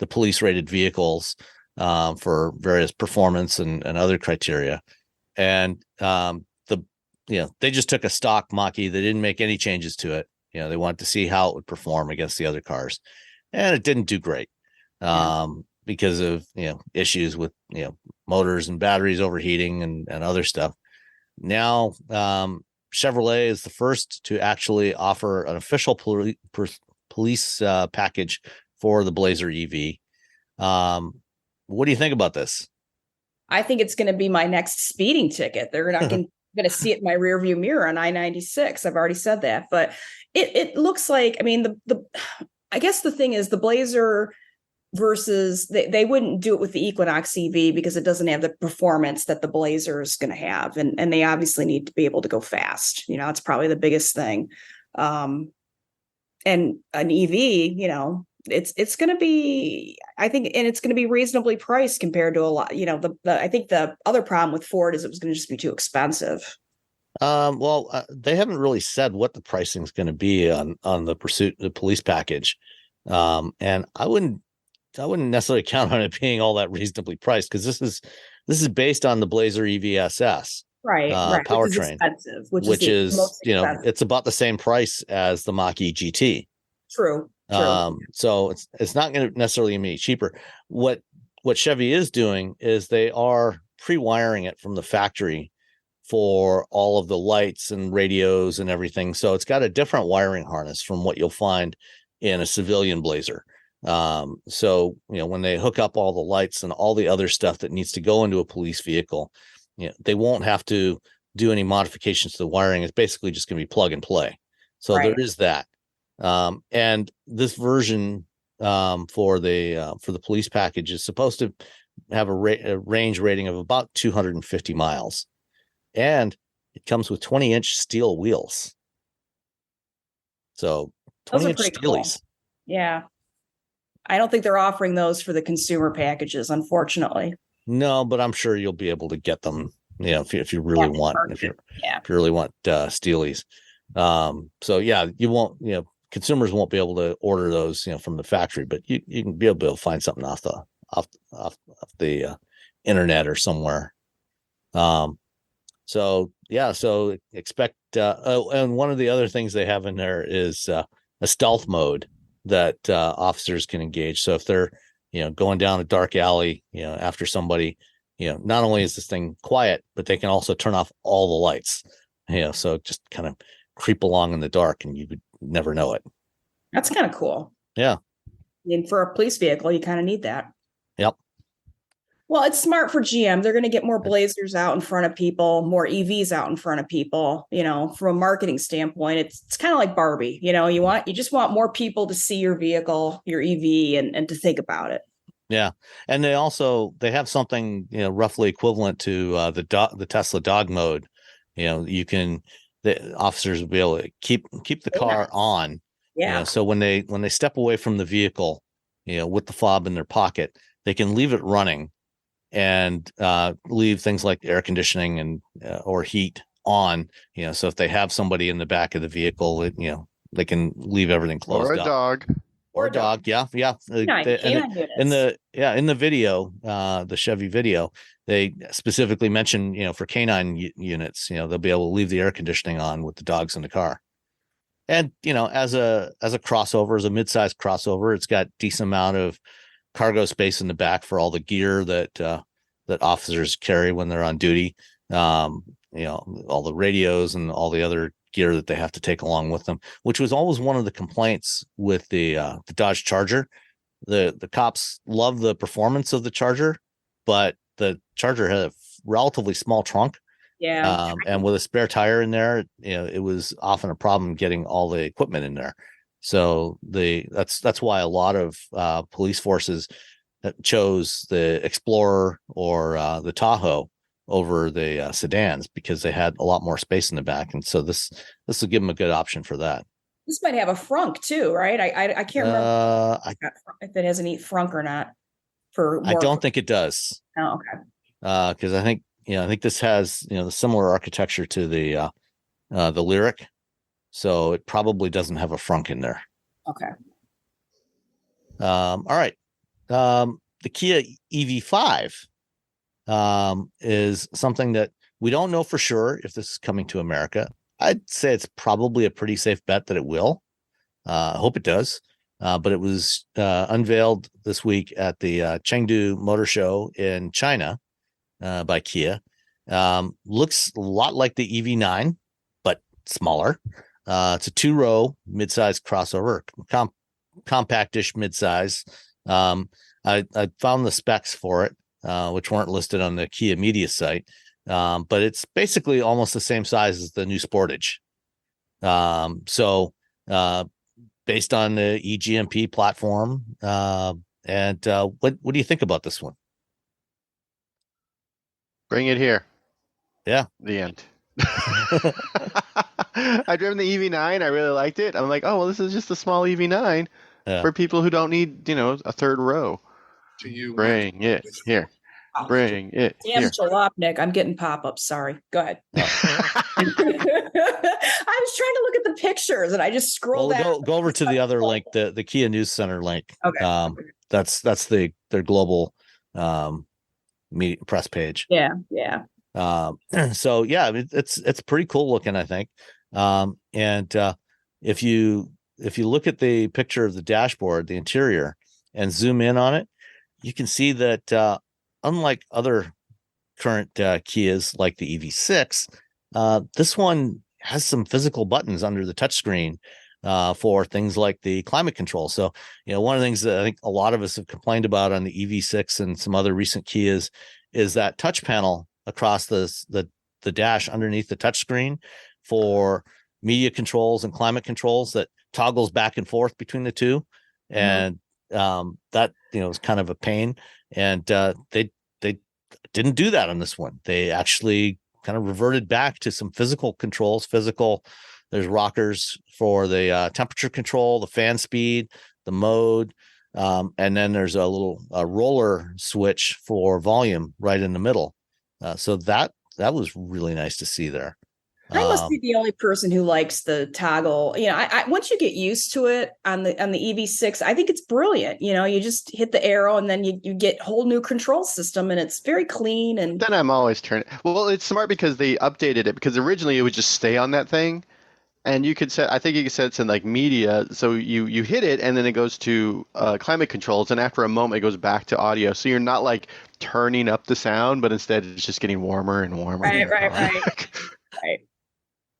police rated vehicles for various performance and other criteria. And they just took a stock Mach-E. They didn't make any changes to it. They wanted to see how it would perform against the other cars, and it didn't do great because of issues with motors and batteries overheating and other stuff. Now Chevrolet is the first to actually offer an official police package for the Blazer EV. What do you think about this? I think it's going to be my next speeding ticket. They're not going to see it in my rearview mirror on I-96. I've already said that, but it looks like, I mean, I guess the thing is the Blazer versus they wouldn't do it with the Equinox EV because it doesn't have the performance that the Blazer is going to have. And they obviously need to be able to go fast. It's probably the biggest thing. And an EV, it's going to be, I think, and it's going to be reasonably priced compared to a lot, I think the other problem with Ford is it was going to just be too expensive. They haven't really said what the pricing is going to be on the police package. And I wouldn't necessarily count on it being all that reasonably priced, because this is based on the Blazer EVSS powertrain, which is it's about the same price as the Mach-E GT. True. So it's not going to necessarily be cheaper. What Chevy is doing is they are pre-wiring it from the factory for all of the lights and radios and everything. So it's got a different wiring harness from what you'll find in a civilian Blazer. So when they hook up all the lights and all the other stuff that needs to go into a police vehicle, they won't have to do any modifications to the wiring. It's basically just going to be plug and play. So there is that. And this version for the police package is supposed to have a range rating of about 250 miles, and it comes with 20-inch steel wheels. So 20-inch steelies. Cool. Yeah. I don't think they're offering those for the consumer packages, unfortunately. No, but I'm sure you'll be able to get them, if you really want, if you really want steelies. So yeah, you won't, consumers won't be able to order those, from the factory, but you can be able to find something off the internet or somewhere. So expect, and one of the other things they have in there is a stealth mode that officers can engage. So if they're, going down a dark alley, after somebody, not only is this thing quiet, but they can also turn off all the lights, so just kind of creep along in the dark and you would never know it. That's kind of cool. Yeah. And for a police vehicle, you kind of need that. Yep. Well, it's smart for GM. They're going to get more Blazers out in front of people, more EVs out in front of people. From a marketing standpoint, it's kind of like Barbie. You just want more people to see your vehicle, your EV, and to think about it. Yeah, and they have something roughly equivalent to the Tesla dog mode. The officers will be able to keep the car on. Yeah. So when they step away from the vehicle, with the fob in their pocket, they can leave it running and leave things like air conditioning and or heat on. So if they have somebody in the back of the vehicle, they can leave everything closed up. Or a dog. Yeah. In the video, the Chevy video, they specifically mention, for canine units, they'll be able to leave the air conditioning on with the dogs in the car. And, as a crossover, as a mid-sized crossover, it's got decent amount of cargo space in the back for all the gear that officers carry when they're on duty. All the radios and all the other gear that they have to take along with them, which was always one of the complaints with the Dodge Charger. The cops love the performance of the Charger, but the Charger had a relatively small trunk. Yeah. And with a spare tire in there, it was often a problem getting all the equipment in there. So that's why a lot of police forces chose the Explorer or the Tahoe over the sedans, because they had a lot more space in the back. And so this will give them a good option for that. This might have a frunk too, right? I can't remember if it has any frunk or not. I don't think it does. Oh, okay. Because I think this has the similar architecture to the Lyriq, so it probably doesn't have a frunk in there. Okay. All right. the Kia EV5 is something that we don't know for sure if this is coming to America. I'd say it's probably a pretty safe bet that it will. I hope it does. But it was unveiled this week at the Chengdu Motor Show in China by Kia. Looks a lot like the EV9, but smaller. It's a 2-row midsize crossover, compactish midsize. I found the specs for it, which weren't listed on the Kia media site. But it's basically almost the same size as the new Sportage. Based on the eGMP platform. What do you think about this one? Bring it here. Yeah. The end. I driven the EV9. I really liked it. I'm like, oh, well, this is just a small EV9 for people who don't need, a third row. Bring it here. Bring it Damn here. Jalopnik. I'm getting pop-ups. Sorry. Go ahead. I was trying to look at the pictures and I just scrolled down. Go over to the other link, the Kia News Center link. Okay. That's their global media press page. Yeah. So yeah, it's pretty cool looking, I think. If you look at the picture of the dashboard, the interior, and zoom in on it, you can see that unlike other current Kias like the EV6, this one has some physical buttons under the touchscreen for things like the climate control. So, one of the things that I think a lot of us have complained about on the EV6 and some other recent Kias is that touch panel across the dash underneath the touchscreen for media controls and climate controls that toggles back and forth between the two. And that, is kind of a pain. And they didn't do that on this one. They actually kind of reverted back to some physical controls. There's rockers for the temperature control, the fan speed, the mode, and then there's a little roller switch for volume right in the middle. So that was really nice to see there. I must be the only person who likes the toggle. I once you get used to it on the EV6, I think it's brilliant. You just hit the arrow and then you get whole new control system and it's very clean. And then I'm always turning. Well, it's smart because they updated it, because originally it would just stay on that thing, and you could set. I think you could set it to like media, so you hit it and then it goes to climate controls, and after a moment it goes back to audio. So you're not like turning up the sound, but instead it's just getting warmer and warmer. Right.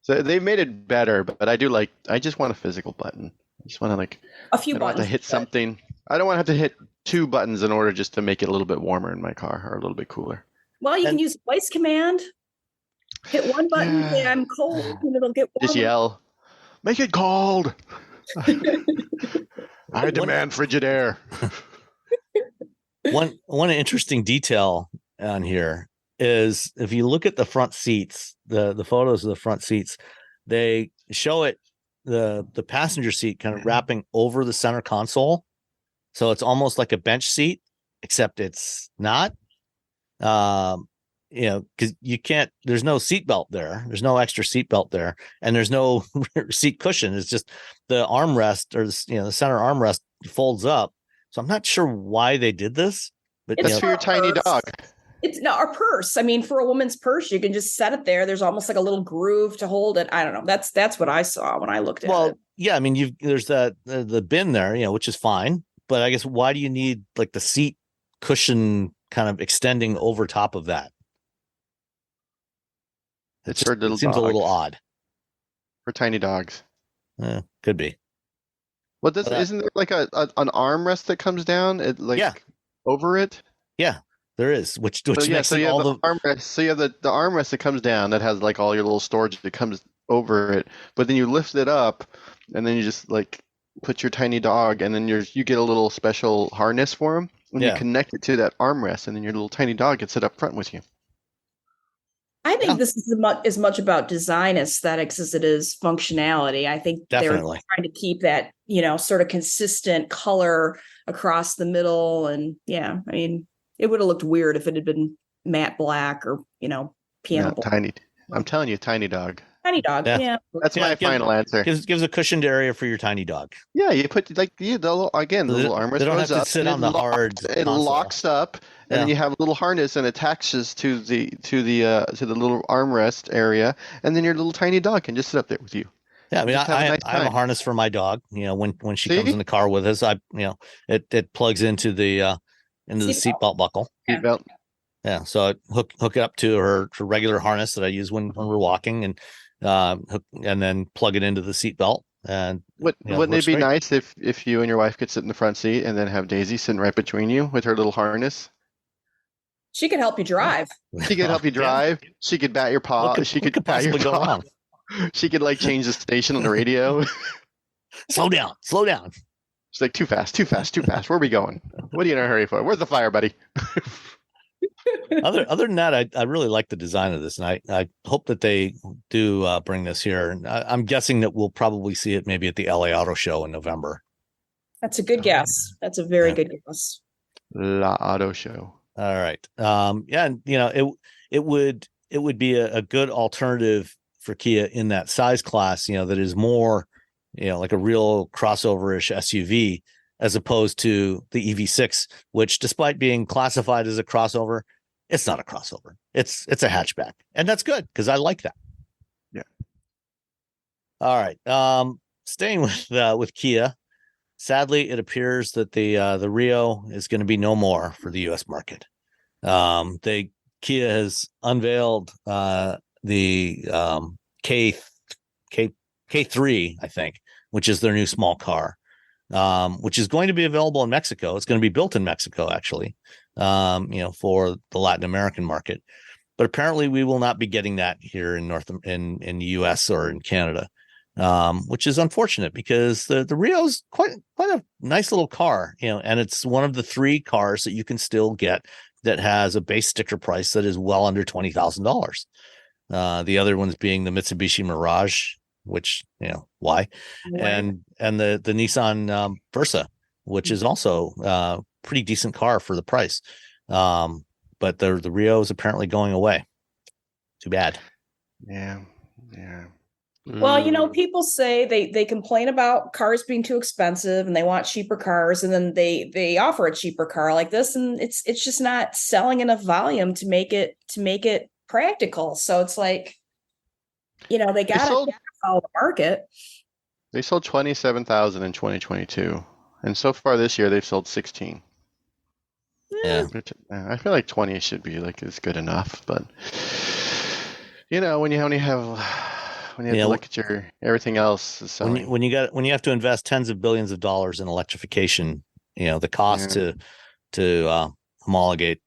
So they made it better, but I just want a physical button. I just want to a few buttons. To hit something. I don't want to have to hit 2 buttons in order just to make it a little bit warmer in my car, or a little bit cooler. Well, you can use voice command. Hit one button, say I'm cold, and it'll get warmer. Just yell, make it cold. I demand frigid air. One interesting detail on here is if you look at the front seats, the photos of the front seats, they show it the passenger seat kind of wrapping over the center console, so it's almost like a bench seat, except it's not. Because you can't. There's no seat belt there. There's no extra seat belt there, and there's no seat cushion. It's just the armrest, or the center armrest folds up. So I'm not sure why they did this, but it's for your tiny dog. It's not a purse. I mean, for a woman's purse, you can just set it there. There's almost like a little groove to hold it. I don't know. That's what I saw when I looked at it. Well, yeah. I mean, there's that the bin there, which is fine. But I guess why do you need like the seat cushion kind of extending over top of that? It seems a little odd for tiny dogs. Could be. Well, isn't there like an armrest that comes down? Over it. Yeah. There is, which so makes you all have the armrest. So you have the armrest that comes down that has like all your little storage that comes over it, but then you lift it up, and then you just like put your tiny dog, and then you get a little special harness for him, and you connect it to that armrest, and then your little tiny dog can sit up front with you. I think this is as much about design aesthetics as it is functionality. I think definitely they're trying to keep that sort of consistent color across the middle, and I mean. It would have looked weird if it had been matte black or, piano black. Tiny. I'm telling you, tiny dog. Tiny dog. Yeah. That's my final answer. Gives a cushioned area for your tiny dog. Yeah, you put the little armrest They don't have goes to up. sit on the hard It console. locks up, and then you have a little harness and attaches to the little armrest area, and then your little tiny dog can just sit up there with you. Yeah, I mean, I have a harness for my dog. When she See? comes in the car with us, it plugs into the seatbelt buckle. Seatbelt. Yeah, so I hook it up to her regular harness that I use when we're walking, and then plug it into the seatbelt. And wouldn't it be nice if you and your wife could sit in the front seat and then have Daisy sitting right between you with her little harness? She could help you drive. She could help you drive. Yeah. She could bat your paw. She could pat your go wrong. She could change the station on the radio. Slow down. She's like, too fast. Where are we going? What are you in a hurry for? Where's the fire, buddy? Other than that, I really like the design of this, and I hope that they do bring this here. And I'm guessing that we'll probably see it maybe at the LA Auto Show in November. That's a good guess. That's a very good guess. La Auto Show. All right. And it would be a good alternative for Kia in that size class, that is more, like a real crossover-ish SUV, as opposed to the EV6, which, despite being classified as a crossover, it's not a crossover. It's a hatchback, and that's good because I like that. Yeah. All right. Staying with Kia, sadly, it appears that the Rio is going to be no more for the U.S. market. Kia has unveiled the K3, I think, which is their new small car. Which is going to be available in Mexico. It's going to be built in Mexico, actually, for the Latin American market. But apparently, we will not be getting that here in the U.S. or in Canada, which is unfortunate because the Rio is quite a nice little car, and it's one of the 3 cars that you can still get that has a base sticker price that is well under $20,000. The other ones being the Mitsubishi Mirage, which why, and the Nissan Versa, which is also a pretty decent car for the price, but the Rio is apparently going away. Too bad. Yeah. Well, people say they complain about cars being too expensive and they want cheaper cars, and then they offer a cheaper car like this, and it's just not selling enough volume to make it practical. So it's like, they got to follow the market. They sold 27,000 in 2022, and so far this year they've sold 16. Yeah, I feel like 20 should be is good enough, but when you only have to look at your everything else is selling. When you have to invest tens of billions of dollars in electrification, the cost to homologate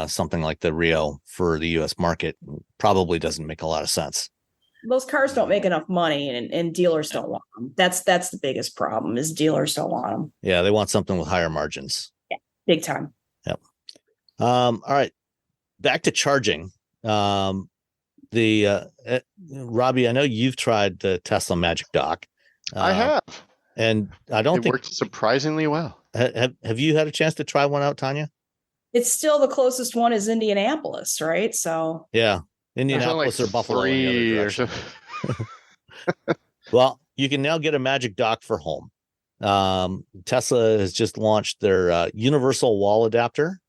something like the Rio for the U.S. market probably doesn't make a lot of sense. Those cars don't make enough money, and dealers don't want them. That's the biggest problem, is dealers don't want them. Yeah, they want something with higher margins. Yeah, big time. Yep. All right, back to charging. Robbie, I know you've tried the Tesla Magic Dock. I have, and I don't think it worked surprisingly well. Have you had a chance to try one out, Tanya? It's still the closest one is Indianapolis, right? So yeah. Indianapolis or Buffalo. Well, you can now get a Magic Dock for home. Tesla has just launched their universal wall adapter,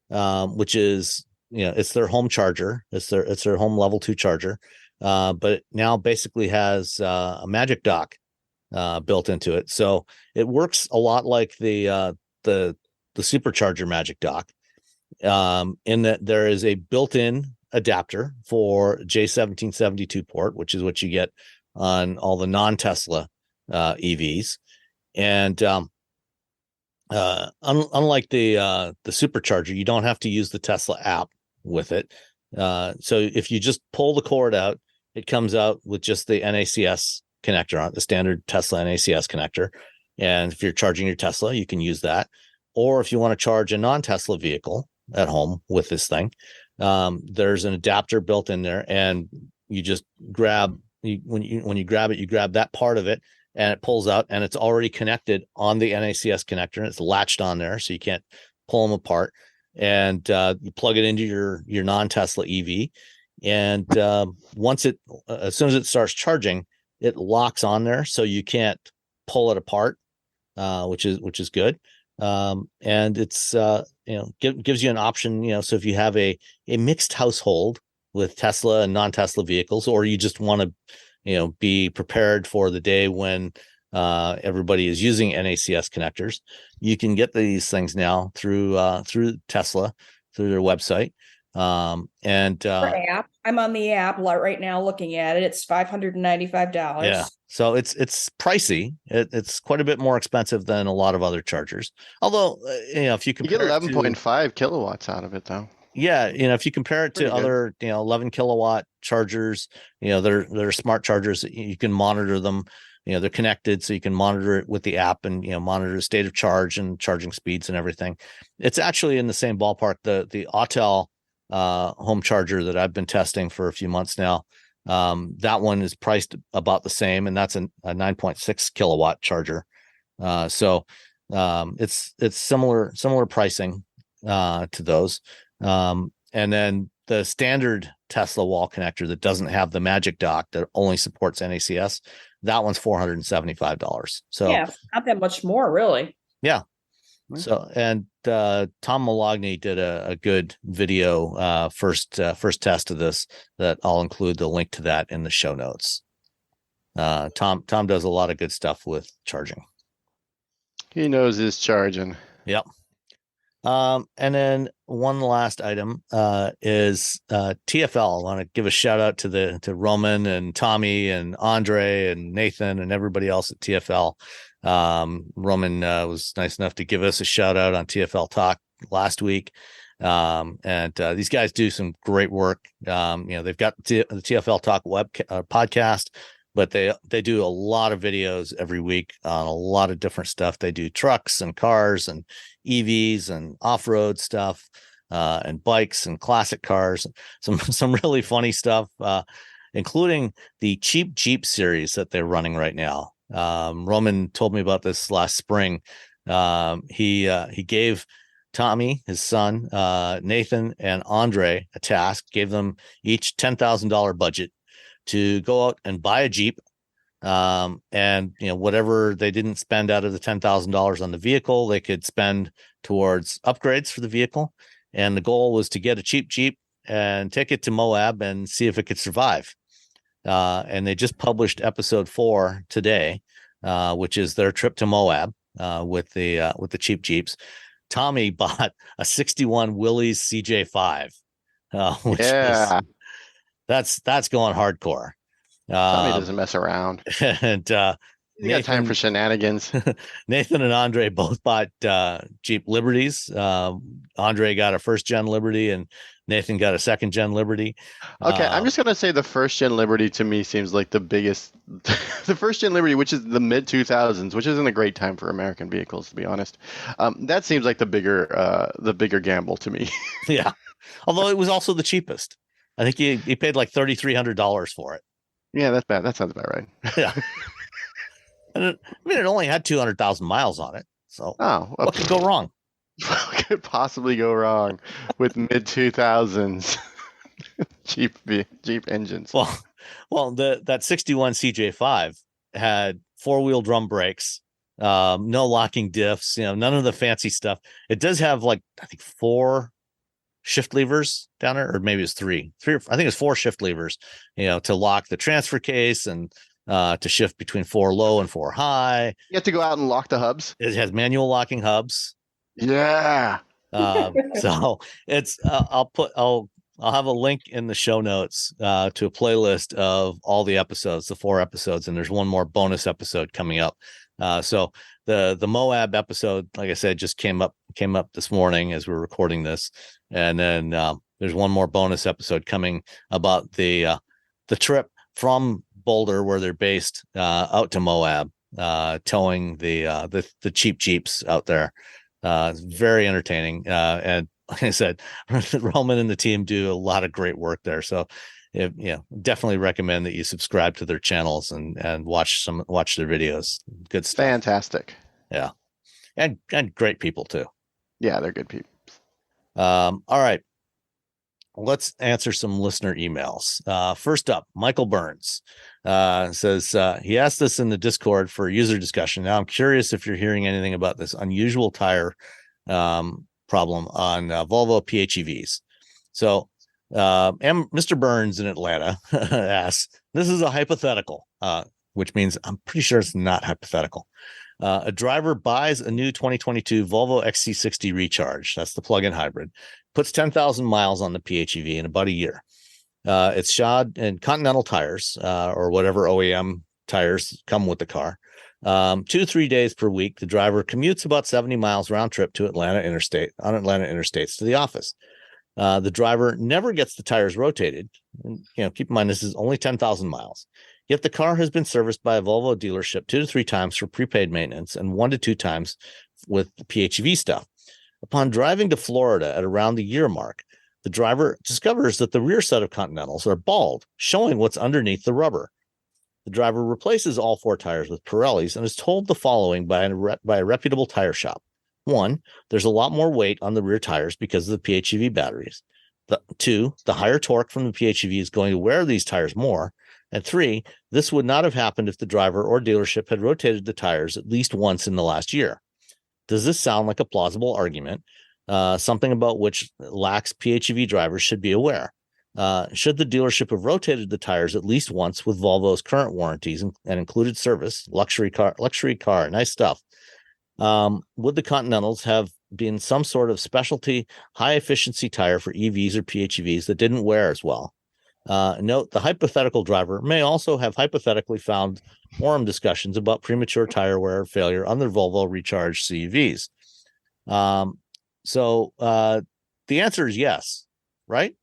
which is, it's their home charger. It's their home level 2 charger, but it now basically has a Magic Dock built into it. So it works a lot like the supercharger Magic Dock, in that there is a built-in adapter for J1772 port, which is what you get on all the non-Tesla EVs. And unlike the supercharger, you don't have to use the Tesla app with it. So if you just pull the cord out, it comes out with just the NACS connector on it, the standard Tesla NACS connector. And if you're charging your Tesla, you can use that. Or if you want to charge a non-Tesla vehicle at home with this thing, there's an adapter built in there, and you just when you grab it, you grab that part of it, and it pulls out, and it's already connected on the NACS connector, and it's latched on there, so you can't pull them apart. And you plug it into your non-Tesla EV, And once as soon as it starts charging, it locks on there, so you can't pull it apart, which is good. And it's gives you an option. So if you have a mixed household with Tesla and non-Tesla vehicles, or you just want to be prepared for the day when everybody is using NACS connectors, you can get these things now through Tesla, through their website. App. I'm on the app right now looking at it. It's $595. Yeah. So it's pricey. It's quite a bit more expensive than a lot of other chargers. Although, if you compare, you get 11.5 kilowatts out of it, though. Yeah, if you compare it to other, 11 kilowatt chargers, they're smart chargers. You can monitor them. They're connected, so you can monitor it with the app and monitor the state of charge and charging speeds and everything. It's actually in the same ballpark. The Autel home charger that I've been testing for a few months now, that one is priced about the same, and that's a 9.6 kilowatt charger. So it's similar pricing to those. And then the standard Tesla wall connector that doesn't have the magic dock, that only supports NACS, that one's $475. So yeah, not that much more, really. Yeah. So, and Tom Malogny did a good video, first test of this, that I'll include the link to that in the show notes. Tom does a lot of good stuff with charging. He knows his charging. Yep. And then one last item is TFL. I want to give a shout out to Roman and Tommy and Andre and Nathan and everybody else at TFL. Roman was nice enough to give us a shout out on TFL Talk last week. And these guys do some great work. They've got the TFL Talk web podcast, but they do a lot of videos every week on a lot of different stuff. They do trucks and cars and EVs and off-road stuff, and bikes and classic cars, some really funny stuff, including the Cheap Jeep series that they're running right now. Roman told me about this last spring. He gave Tommy, his son, Nathan, and Andre a task, gave them each $10,000 budget to go out and buy a Jeep. And whatever they didn't spend out of the $10,000 on the vehicle, they could spend towards upgrades for the vehicle. And the goal was to get a cheap Jeep and take it to Moab and see if it could survive. And they just published episode 4 today, which is their trip to Moab with the cheap Jeeps. Tommy bought a 61 Willys CJ5, which is, that's going hardcore. Tommy doesn't mess around. And you got time for shenanigans. Nathan and Andre both bought Jeep Liberties. Andre got a first gen Liberty and Nathan got a second gen Liberty. Okay, I'm just gonna say the first gen Liberty to me seems like the biggest. The first gen Liberty, which is the mid 2000s, which isn't a great time for American vehicles, to be honest. That seems like the bigger gamble to me. Yeah, although it was also the cheapest. I think he paid like $3,300 for it. Yeah, that's bad. That sounds about right. Yeah. And it only had 200,000 miles on it. So what could go wrong? What could possibly go wrong with mid 2000s Jeep engines? Well, that 61 CJ5 had 4-wheel drum brakes, no locking diffs, none of the fancy stuff. It does have I think 4 shift levers down there, or maybe it's 3. I think it's 4 shift levers, to lock the transfer case and to shift between 4 low and 4 high. You have to go out and lock the hubs. It has manual locking hubs. Yeah. So it's I'll have a link in the show notes to a playlist of all the episodes, the 4 episodes, and there's one more bonus episode coming up. So the Moab episode, like I said, just came up this morning as we're recording this, and then there's one more bonus episode coming about the trip from Boulder, where they're based, out to Moab, towing the cheap Jeeps out there. It's very entertaining, and like I said, Roman and the team do a lot of great work there. So, definitely recommend that you subscribe to their channels and watch their videos. Good stuff. Fantastic. Yeah, and great people too. Yeah, they're good people. All right. let's answer some listener emails. First up, Michael Burns says he asked us in the Discord for user discussion. Now I'm curious if you're hearing anything about this unusual tire problem on Volvo PHEVs. So Mr. Burns in Atlanta asks, this is a hypothetical, which means I'm pretty sure it's not hypothetical. A driver buys a new 2022 Volvo XC60 Recharge. That's the plug-in hybrid. Puts 10,000 miles on the PHEV in about a year. It's shod in Continental tires or whatever OEM tires come with the car. 2-3 days per week, the driver commutes about 70 miles round trip to Atlanta interstates to the office. The driver never gets the tires rotated. And, keep in mind, this is only 10,000 miles. Yet the car has been serviced by a Volvo dealership 2 to 3 times for prepaid maintenance and 1 to 2 times with the PHEV stuff. Upon driving to Florida at around the year mark, the driver discovers that the rear set of Continentals are bald, showing what's underneath the rubber. The driver replaces all 4 tires with Pirellis and is told the following by a reputable tire shop. 1, there's a lot more weight on the rear tires because of the PHEV batteries. 2, the higher torque from the PHEV is going to wear these tires more. And 3, this would not have happened if the driver or dealership had rotated the tires at least once in the last year. Does this sound like a plausible argument? Something about which lax PHEV drivers should be aware. Should the dealership have rotated the tires at least once with Volvo's current warranties and included service, luxury car, nice stuff? Would the Continentals have been some sort of specialty high efficiency tire for EVs or PHEVs that didn't wear as well? Note, the hypothetical driver may also have hypothetically found forum discussions about premature tire wear failure on their Volvo Recharge CVs. So the answer is yes, right?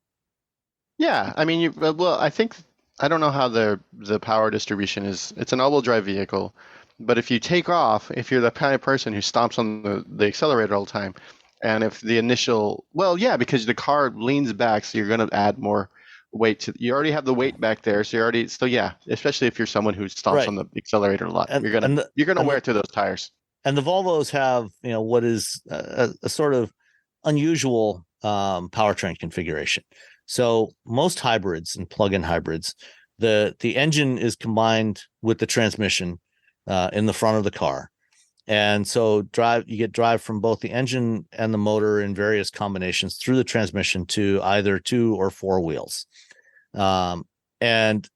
Yeah, I mean, I don't know how the power distribution is. It's an all-wheel drive vehicle, but if you take off, if you're the kind of person who stomps on the accelerator all the time, and if the initial, because the car leans back, so you're going to add more weight you already have the weight back there, so especially if you're someone who stomps on the accelerator a lot, you're gonna wear to those tires. And the Volvos have what is a sort of unusual powertrain configuration. So most hybrids and plug-in hybrids, the engine is combined with the transmission in the front of the car, and so you get drive from both the engine and the motor in various combinations through the transmission to either 2 or 4 wheels. And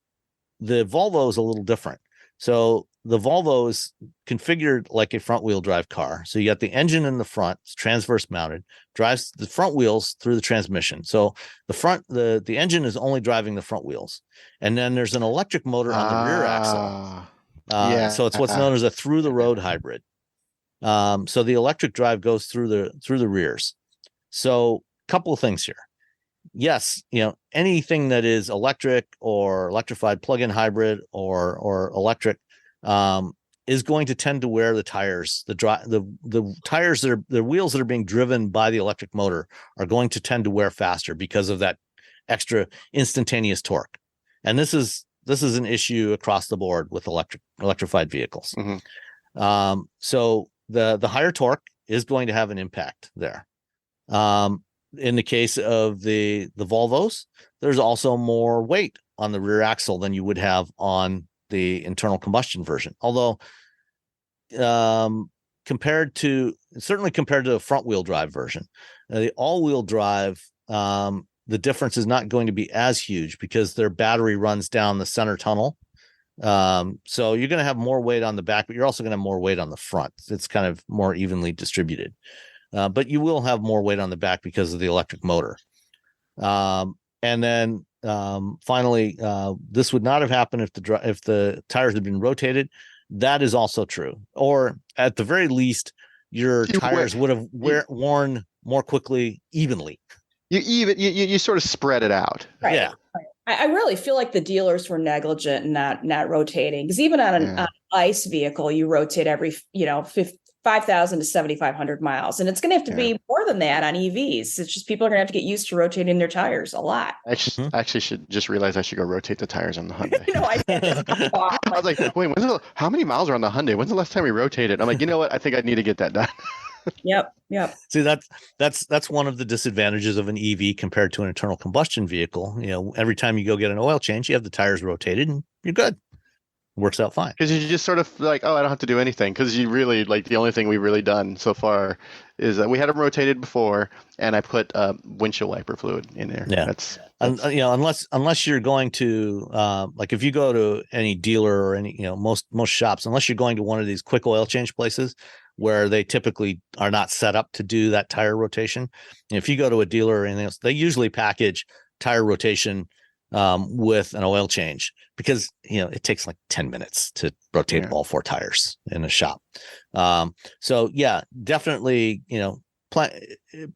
the Volvo is a little different. So the Volvo is configured like a front wheel drive car. So you got the engine in the front, it's transverse mounted, drives the front wheels through the transmission. So the engine is only driving the front wheels. And then there's an electric motor on the rear axle. So it's what's known as a through the road hybrid. So the electric drive goes through the rears. So a couple of things here. Yes, anything that is electric or electrified plug-in hybrid or electric is going to tend to wear the tires. The tires the wheels that are being driven by the electric motor are going to tend to wear faster because of that extra instantaneous torque. And this is an issue across the board with electrified vehicles. Mm-hmm. So the higher torque is going to have an impact there. In the case of the Volvos, there's also more weight on the rear axle than you would have on the internal combustion version. Although, compared to the front wheel drive version, the all wheel drive, the difference is not going to be as huge because their battery runs down the center tunnel. So you're going to have more weight on the back, but you're also going to have more weight on the front. It's kind of more evenly distributed. But you will have more weight on the back because of the electric motor. And then finally, this would not have happened if the tires had been rotated. That is also true. Or at the very least, your tires would have worn more quickly, evenly. You sort of spread it out. Right. Yeah. I really feel like the dealers were negligent in not rotating, because even on an ICE vehicle, you rotate every 5,000 to 7,500 miles, and it's going to have to be more than that on EVs. It's just people are going to have to get used to rotating their tires a lot. I actually should just realize I should go rotate the tires on the Hyundai. I was like, wait, how many miles are on the Hyundai? When's the last time we rotated? I'm like, you know what? I think I need to get that done. Yep. Yep. See, that's one of the disadvantages of an EV compared to an internal combustion vehicle. Every time you go get an oil change, you have the tires rotated and you're good. Works out fine. Because you just sort of like, oh, I don't have to do anything. Because you really, like, the only thing we've really done so far is that we had them rotated before, and I put windshield wiper fluid in there. Yeah. That's unless you're going to like if you go to any dealer or any most shops, unless you're going to one of these quick oil change places where they typically are not set up to do that tire rotation. If you go to a dealer or anything else, they usually package tire rotation with an oil change, because it takes like 10 minutes to rotate all 4 tires in a shop. So yeah, definitely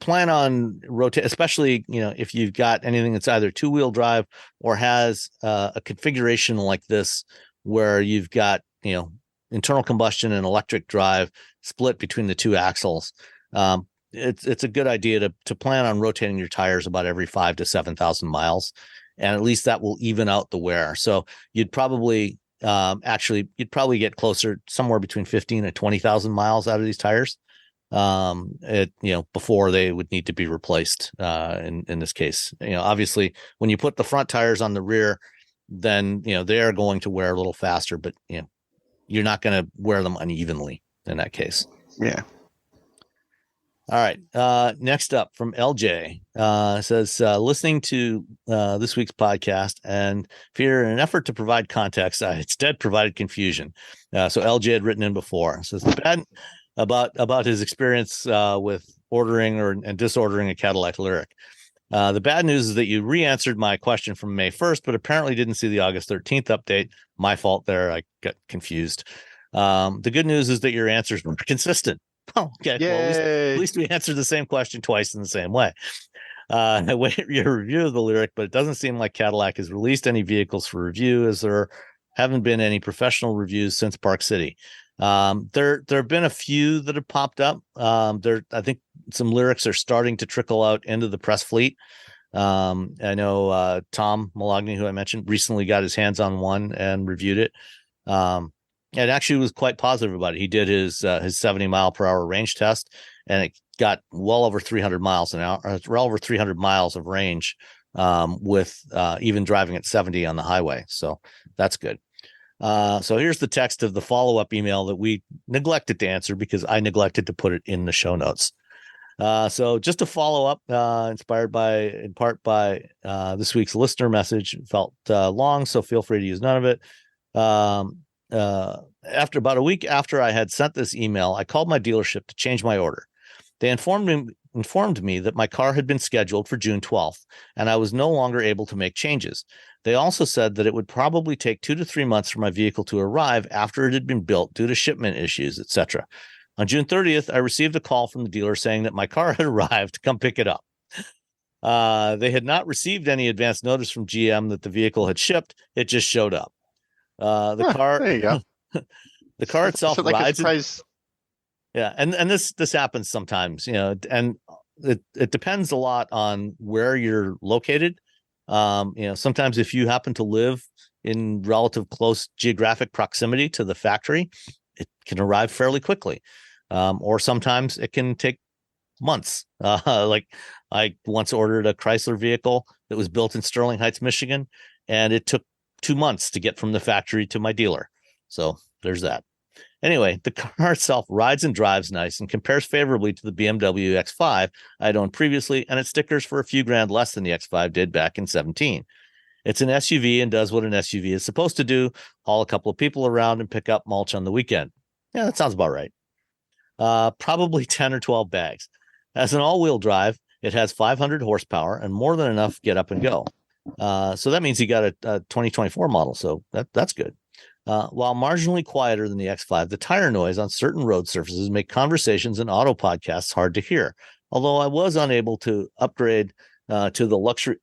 plan on rotate, especially if you've got anything that's either 2-wheel drive or has a configuration like this where you've got internal combustion and electric drive split between the 2 axles. It's a good idea to plan on rotating your tires about every 5,000 to 7,000 miles, and at least that will even out the wear. So you'd probably get closer, somewhere between 15 and 20,000 miles out of these tires before they would need to be replaced. In this case, obviously when you put the front tires on the rear, then they are going to wear a little faster, but you're not going to wear them unevenly in that case. Yeah. All right. Next up from LJ, says, listening to this week's podcast, and fear in an effort to provide context, I instead provided confusion. So LJ had written in before. Says the bad about his experience with ordering and disordering a Cadillac Lyriq. The bad news is that you re-answered my question from May 1st, but apparently didn't see the August 13th update. My fault there. I got confused. The good news is that your answers were consistent. Oh, okay. Well, at least we answered the same question twice in the same way. I waited your review of the Lyriq, but it doesn't seem like Cadillac has released any vehicles for review, as there haven't been any professional reviews since Park City. There have been a few that have popped up. I think some Lyriqs are starting to trickle out into the press fleet. I know Tom Malogny, who I mentioned, recently got his hands on one and reviewed it. It actually was quite positive about it. He did his 70 mile per hour range test, and it got well over 300 miles an hour, well over 300 miles of range with even driving at 70 on the highway. So that's good. So here's the text of the follow-up email that we neglected to answer because I neglected to put it in the show notes. So just a follow-up, inspired in part by this week's listener message. It felt long, so feel free to use none of it. After about a week after I had sent this email, I called my dealership to change my order. They informed me that my car had been scheduled for June 12th, and I was no longer able to make changes. They also said that it would probably take 2 to 3 months for my vehicle to arrive after it had been built due to shipment issues, etc. On June 30th, I received a call from the dealer saying that my car had arrived to come pick it up. They had not received any advance notice from GM that the vehicle had shipped. It just showed up. The car, there you go. The car itself rides. Yeah, and this happens sometimes, and it depends a lot on where you're located. Sometimes if you happen to live in relative close geographic proximity to the factory, it can arrive fairly quickly, or sometimes it can take months. Like I once ordered a Chrysler vehicle that was built in Sterling Heights, Michigan, and it took 2 months to get from the factory to my dealer. So there's that. Anyway, the car itself rides and drives nice and compares favorably to the BMW X5 I'd owned previously, and it stickers for a few grand less than the X5 did back in 2017. It's an SUV and does what an SUV is supposed to do, haul a couple of people around and pick up mulch on the weekend. Yeah, that sounds about right. Probably 10 or 12 bags. As an all-wheel drive, it has 500 horsepower and more than enough get up and go. So that means you got a 2024 model, so that's good. While marginally quieter than the X5, the tire noise on certain road surfaces make conversations and auto podcasts hard to hear. Although I was unable to upgrade to the luxury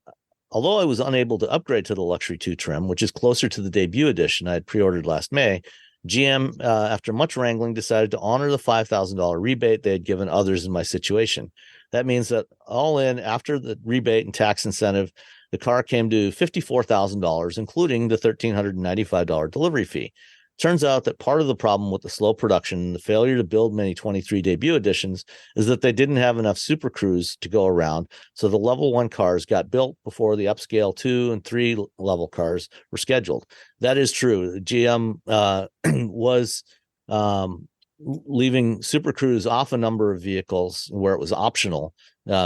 2 trim, which is closer to the debut edition I had pre-ordered last May, GM, after much wrangling, decided to honor the $5,000 rebate they had given others in my situation. That means that all in, after the rebate and tax incentive, the car came to $54,000, including the $1,395 delivery fee. Turns out that part of the problem with the slow production and the failure to build many 23 debut editions is that they didn't have enough Super Cruise to go around, so the level 1 cars got built before the upscale 2 and 3 level cars were scheduled. That is true. GM was leaving Super Cruise off a number of vehicles where it was optional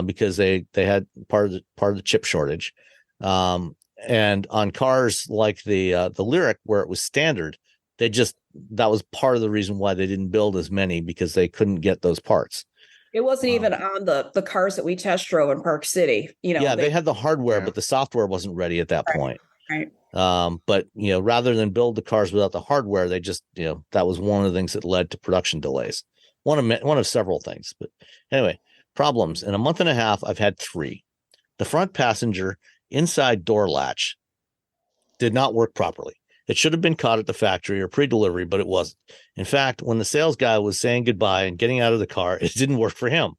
because they had part of the chip shortage, and on cars like the Lyric where it was standard, that was part of the reason why they didn't build as many, because they couldn't get those parts. It wasn't even on the cars that we test drove in Park City. They had the hardware, but the software wasn't ready at that point. Right. But rather than build the cars without the hardware, they just that was one of the things that led to production delays. One of several things. But anyway, problems. In a month and a half, I've had 3. The front passenger inside door latch did not work properly. It should have been caught at the factory or pre-delivery, but it wasn't. In fact, when the sales guy was saying goodbye and getting out of the car, it didn't work for him.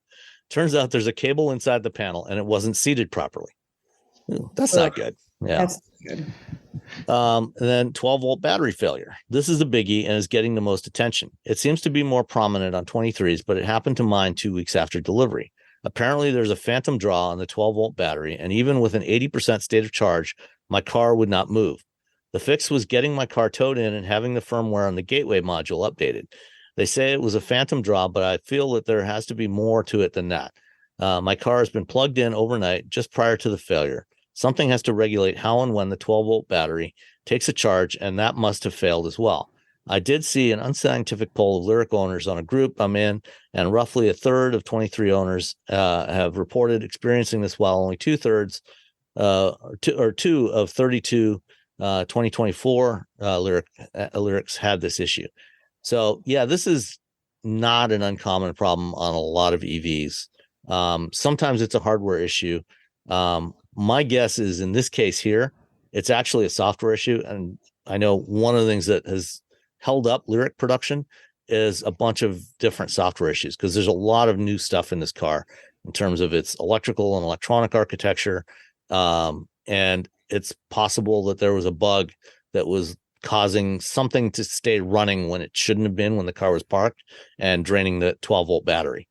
Turns out there's a cable inside the panel and it wasn't seated properly. Ooh, that's not good. Yeah. That's good. And then 12-volt battery failure. This is a biggie and is getting the most attention. It seems to be more prominent on 23s, but it happened to mine 2 weeks after delivery. Apparently, there's a phantom draw on the 12-volt battery, and even with an 80% state of charge, my car would not move. The fix was getting my car towed in and having the firmware on the gateway module updated. They say it was a phantom draw, but I feel that there has to be more to it than that. My car has been plugged in overnight just prior to the failure. Something has to regulate how and when the 12-volt battery takes a charge, and that must have failed as well. I did see an unscientific poll of Lyric owners on a group I'm in, and roughly a third of 23 owners have reported experiencing this, while only 2/3 or 2 of 32 2024 Lyrics had this issue. So yeah, this is not an uncommon problem on a lot of EVs. Sometimes it's a hardware issue. My guess is in this case here, it's actually a software issue. And I know one of the things that has held up Lyric production is a bunch of different software issues, because there's a lot of new stuff in this car in terms of its electrical and electronic architecture. And it's possible that there was a bug that was causing something to stay running when it shouldn't have been when the car was parked and draining the 12-volt battery.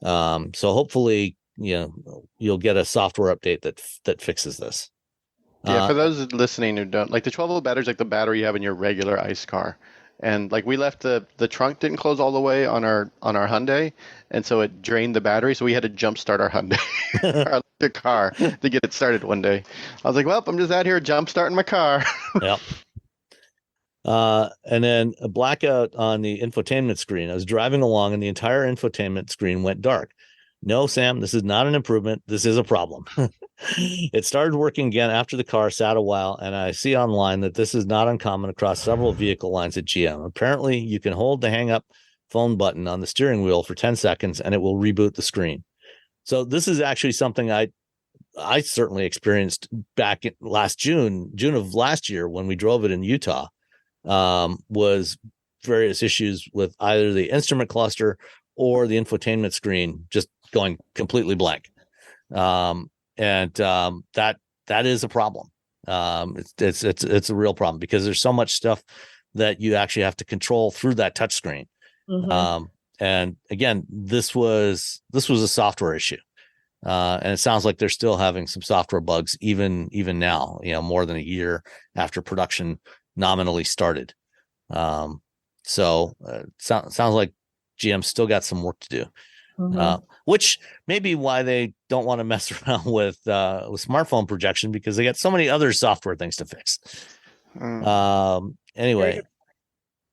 So hopefully, you'll get a software update that fixes this. Yeah, for those listening who don't, like, the 12-volt battery is like the battery you have in your regular ICE car. And like we left the trunk didn't close all the way on our Hyundai, and so it drained the battery. So we had to jump start our Hyundai, our electric car, to get it started one day. I was like, well, I'm just out here jump starting my car. Yep. And then a blackout on the infotainment screen. I was driving along and the entire infotainment screen went dark. No, Sam, this is not an improvement. This is a problem. It started working again after the car sat a while, and I see online that this is not uncommon across several vehicle lines at GM. Apparently, you can hold the hang up phone button on the steering wheel for 10 seconds and it will reboot the screen. So this is actually something I certainly experienced back in June of last year when we drove it in Utah. Was various issues with either the instrument cluster or the infotainment screen just going completely blank. That is a problem. It's a real problem because there's so much stuff that you actually have to control through that touch screen. Mm-hmm. And again, this was a software issue. And it sounds like they're still having some software bugs even now, more than a year after production nominally started. So sounds like GM still got some work to do. Mm-hmm. Which may be why they don't want to mess around with smartphone projection, because they got so many other software things to fix. Anyway,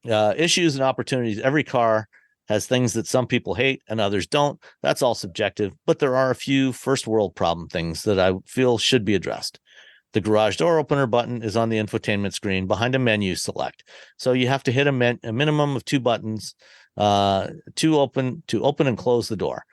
issues and opportunities. Every car has things that some people hate and others don't. That's all subjective, but there are a few first world problem things that I feel should be addressed. The garage door opener button is on the infotainment screen behind a menu select. So you have to hit a minimum of 2 buttons to open and close the door.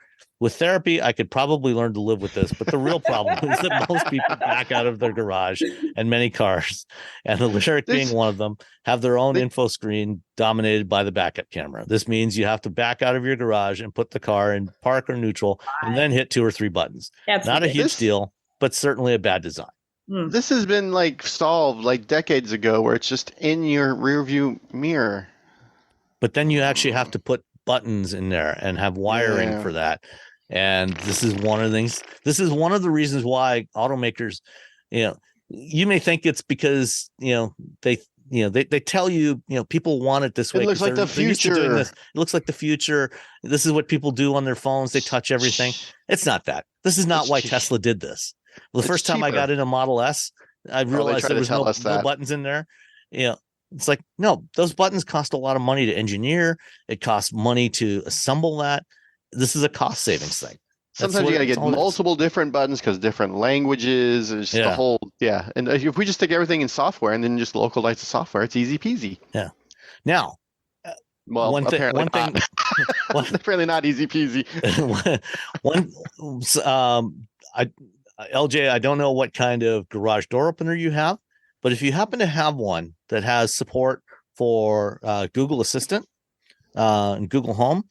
With therapy, I could probably learn to live with this, but the real problem is that most people back out of their garage, and many cars, and the Lyric being one of them, have their own info screen dominated by the backup camera. This means you have to back out of your garage and put the car in park or neutral and then hit 2 or 3 buttons. Not a huge deal, but certainly a bad design. this has been like solved like decades ago, where it's just in your rear view mirror. But then you actually have to put buttons in there and have wiring for that. And this is one of the things. This is one of the reasons why automakers, you may think it's because they tell you, people want it this way. It looks like the future. This. It looks like the future. This is what people do on their phones. They touch everything. It's not that. This is not why Tesla did this. Well, the first time I got into Model S, I realized there was no buttons in there. It's like, no, those buttons cost a lot of money to engineer. It costs money to assemble that. This is a cost savings thing. Sometimes you got to get multiple different buttons because different languages. It's the whole, And if we just take everything in software and then just localize the software, it's easy peasy. Yeah. Now, apparently not easy peasy. LJ, I don't know what kind of garage door opener you have, but if you happen to have one that has support for Google Assistant and Google Home,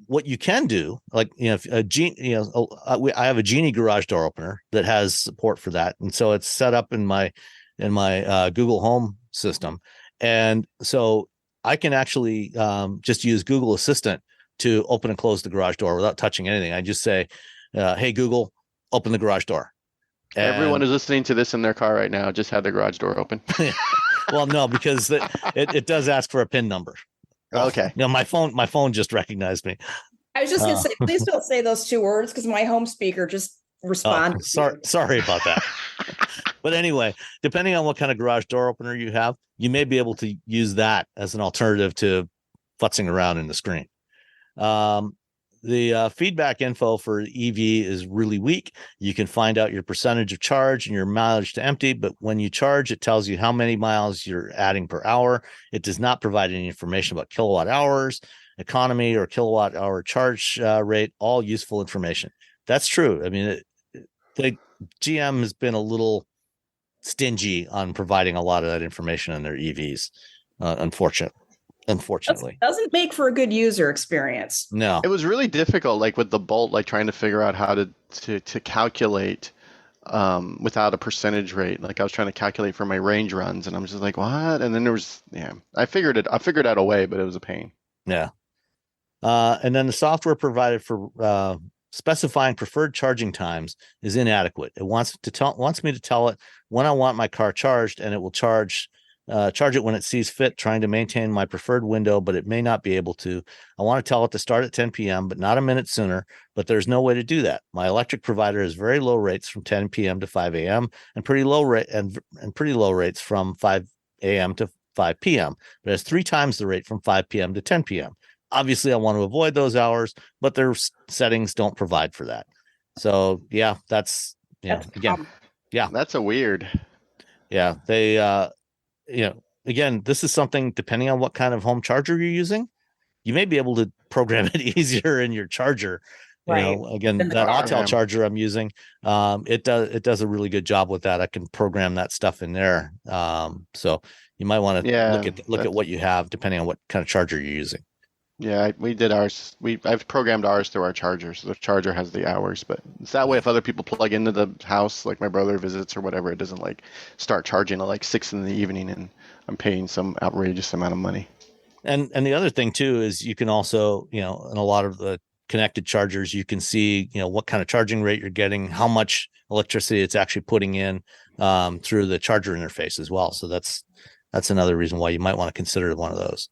what you can do, like I have a Genie garage door opener that has support for that, and so it's set up in my Google Home system, and so I can actually just use Google Assistant to open and close the garage door without touching anything. I just say, "Hey Google, open the garage door." And everyone who's listening to this in their car right now just had their garage door open. Well, no, because it does ask for a PIN number. Okay. No, my phone just recognized me. I was just going to say, please don't say those two words because my home speaker just responded. Sorry about that. But anyway, depending on what kind of garage door opener you have, you may be able to use that as an alternative to futzing around in the screen. The feedback info for EV is really weak. You can find out your percentage of charge and your mileage to empty, but when you charge, it tells you how many miles you're adding per hour. It does not provide any information about kilowatt hours, economy, or kilowatt hour charge rate, all useful information. That's true. I mean, the GM has been a little stingy on providing a lot of that information on their EVs, unfortunately. Doesn't make for a good user experience. No, it was really difficult, like with the Bolt, like trying to figure out how to calculate without a percentage rate. Like I was trying to calculate for my range runs, and I'm just like, what? And then there was, I figured out a way, but it was a pain. Yeah. And then the software provided for specifying preferred charging times is inadequate. It wants me to tell it when I want my car charged, and it will charge it when it sees fit, trying to maintain my preferred window, but it may not be able to. I want to tell it to start at 10 p.m., but not a minute sooner, but there's no way to do that. My electric provider has very low rates from 10 p.m. to 5 a.m. and pretty low rates from 5 a.m. to 5 p.m., but has 3 times the rate from 5 p.m. to 10 p.m. Obviously, I want to avoid those hours, but their settings don't provide for that. So, that's that's a weird. Yeah, they, again, this is something, depending on what kind of home charger you're using, you may be able to program it easier in your charger. Right. Again, that Autel charger I'm using, it does a really good job with that. I can program that stuff in there. So you might want to look at what you have, depending on what kind of charger you're using. Yeah, we did ours. I've programmed ours through our charger, so the charger has the hours. But it's that way, if other people plug into the house, like my brother visits or whatever, it doesn't like start charging at like 6 in the evening, and I'm paying some outrageous amount of money. And the other thing too is you can also, in a lot of the connected chargers, you can see, what kind of charging rate you're getting, how much electricity it's actually putting in through the charger interface as well. So that's another reason why you might want to consider one of those.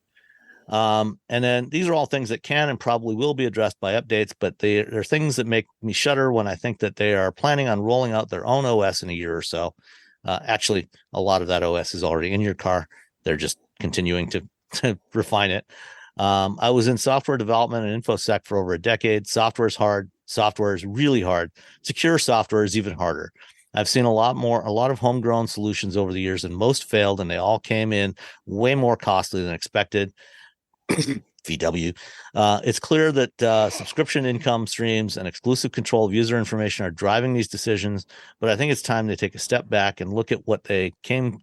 And then these are all things that can and probably will be addressed by updates, but they're things that make me shudder when I think that they are planning on rolling out their own OS in a year or so. Actually, a lot of that OS is already in your car. They're just continuing to refine it. I was in software development and InfoSec for over a decade. Software is hard. Software is really hard. Secure software is even harder. I've seen a lot of homegrown solutions over the years, and most failed, and they all came in way more costly than expected. VW. It's clear that subscription income streams and exclusive control of user information are driving these decisions, but I think it's time to take a step back and look at what they can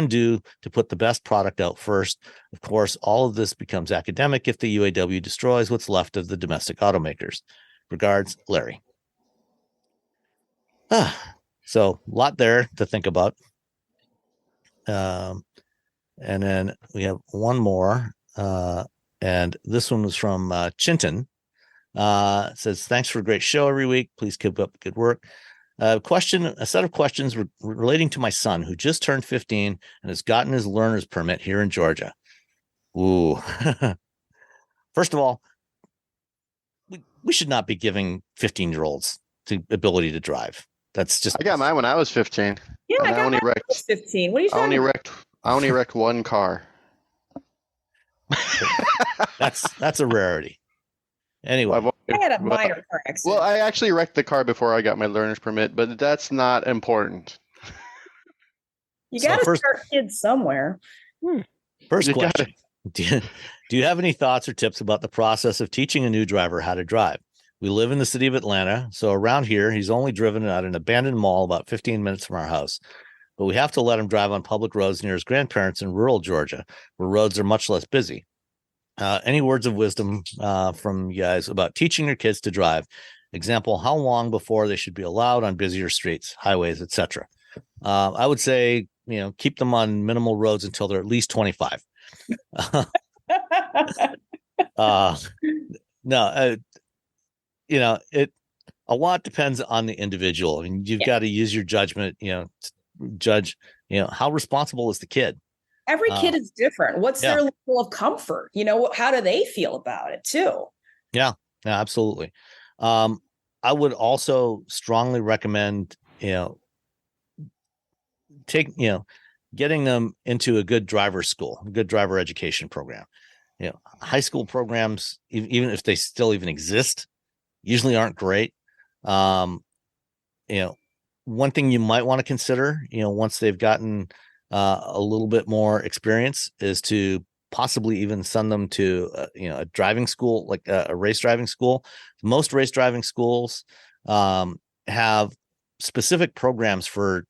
do to put the best product out first. Of course, all of this becomes academic if the UAW destroys what's left of the domestic automakers. Regards, Larry. So a lot there to think about. And then we have one more. And this one was from Chinton. It says, thanks for a great show every week. Please keep up good work. A set of questions relating to my son who just turned 15 and has gotten his learner's permit here in Georgia. Ooh. First of all, we should not be giving 15-year-olds the ability to drive. That's just. I got mine when I was 15. Yeah, and I got mine when I was 15. What are you talking about? I only wrecked one car. That's a rarity. Anyway, I had a minor car accident. Well, I actually wrecked the car before I got my learner's permit, but that's not important. You got to start kids somewhere. First question. Do you have any thoughts or tips about the process of teaching a new driver how to drive? We live in the city of Atlanta, so around here, he's only driven at an abandoned mall about 15 minutes from our house. But we have to let him drive on public roads near his grandparents in rural Georgia, where roads are much less busy. Any words of wisdom from you guys about teaching your kids to drive? Example, how long before they should be allowed on busier streets, highways, etc. I would say, keep them on minimal roads until they're at least 25. A lot depends on the individual. I mean, you've got to use your judgment, to judge, how responsible is the kid? Every kid is different. What's their level of comfort? How do they feel about it too? Yeah, absolutely. I would also strongly recommend, getting them into a good driver school, a good driver education program. High school programs, even if they still even exist, usually aren't great. One thing you might want to consider, once they've gotten a little bit more experience, is to possibly even send them to a driving school, like a race driving school. Most race driving schools have specific programs for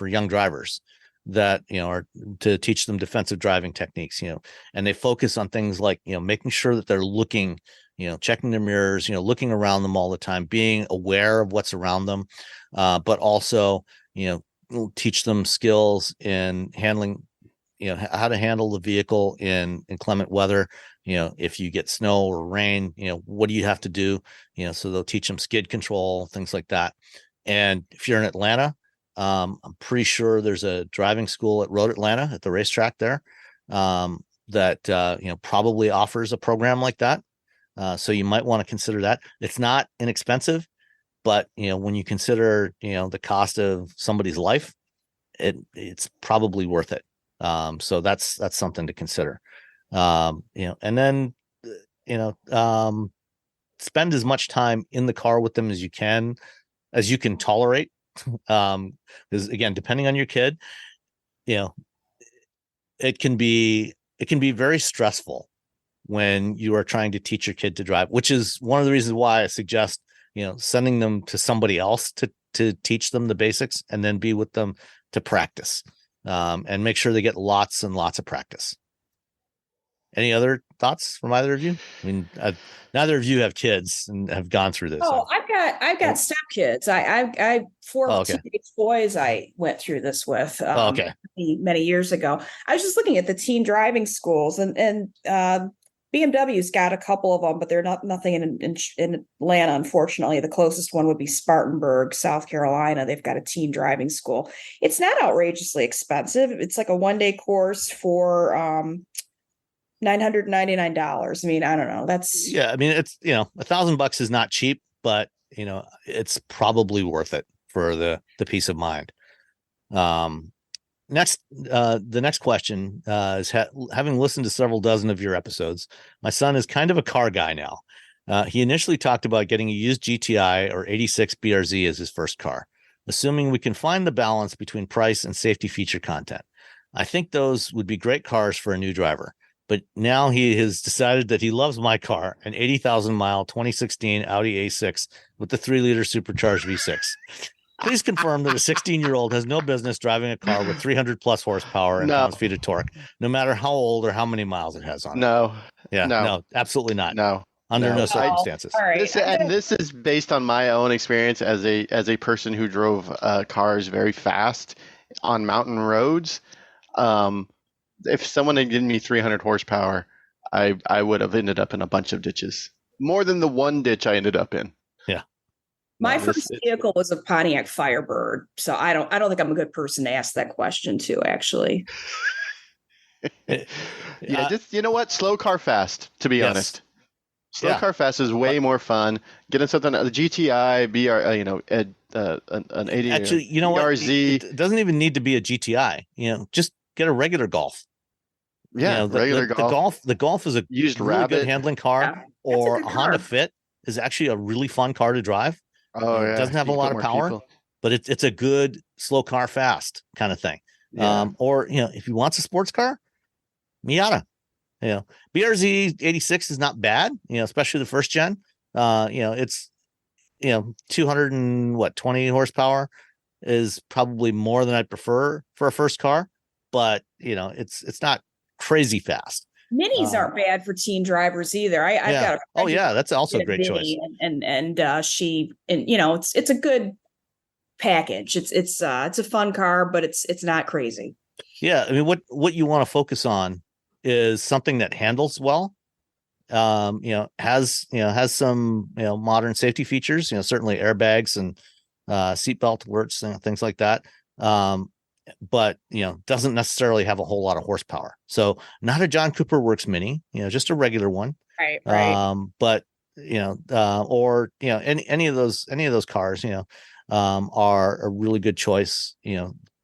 young drivers that are to teach them defensive driving techniques, and they focus on things like making sure that they're looking, checking their mirrors, looking around them all the time, being aware of what's around them, but also teach them skills in handling, how to handle the vehicle in inclement weather. If you get snow or rain, what do you have to do? So they'll teach them skid control, things like that. And if you're in Atlanta, I'm pretty sure there's a driving school at Road Atlanta at the racetrack there that probably offers a program like that. So you might want to consider that. It's not inexpensive, but when you consider the cost of somebody's life, it's probably worth it. So that's something to consider. And then spend as much time in the car with them as you can tolerate. Because again, depending on your kid, it can be very stressful when you are trying to teach your kid to drive, which is one of the reasons why I suggest, sending them to somebody else to teach them the basics, and then be with them to practice, and make sure they get lots and lots of practice. Any other thoughts from either of you? I mean, neither of you have kids and have gone through this. Oh, I've got stepkids. I four teenage boys I went through this with many years ago. I was just looking at the teen driving schools, and BMW's got a couple of them, but they're nothing in Atlanta, unfortunately. The closest one would be Spartanburg, South Carolina. They've got a teen driving school. It's not outrageously expensive. It's like a one-day course for $999. I mean, I don't know. That's I mean, it's $1,000 is not cheap, but it's probably worth it for the peace of mind. Next, the next question is having listened to several dozen of your episodes, my son is kind of a car guy now. He initially talked about getting a used GTI or 86 BRZ as his first car, assuming we can find the balance between price and safety feature content. I think those would be great cars for a new driver. But now he has decided that he loves my car, an 80,000 mile 2016 Audi A6 with the 3-liter supercharged V6. Please confirm that a 16-year-old has no business driving a car with 300 plus horsepower and pounds-feet of torque, no matter how old or how many miles it has on it. No. Yeah, no, absolutely not. No. under no No, circumstances. All right. This is based on my own experience as a person who drove cars very fast on mountain roads. If someone had given me 300 horsepower, I would have ended up in a bunch of ditches. More than the one ditch I ended up in. Yeah. My first vehicle was a Pontiac Firebird, so I don't think I'm a good person to ask that question to, actually. Yeah, just you know what? Slow car fast, to be honest. Slow car fast is way more fun. Getting something the GTI, an 80. Actually, you know what? BRZ. It doesn't even need to be a GTI. Just get a regular Golf. Yeah, regular Golf. The Golf is a used really Rabbit. good handling car, Yeah, or a a Honda Fit is actually a really fun car to drive. Oh, yeah. It doesn't have a lot of power, but it's a good slow car fast kind of thing. Yeah. Or if you want a sports car, Miata. BRZ 86 is not bad, especially the first gen. It's 220 horsepower is probably more than I'd prefer for a first car, but it's not crazy fast. Minis aren't bad for teen drivers either. I've got that's also a great choice. And it's a good package. It's a fun car, but it's not crazy. Yeah, I mean, what you want to focus on is something that handles well. Has some modern safety features. Certainly airbags and seatbelt alerts and things like that. But doesn't necessarily have a whole lot of horsepower. So not a John Cooper Works Mini, just a regular one. Right. But or any of those cars, are a really good choice.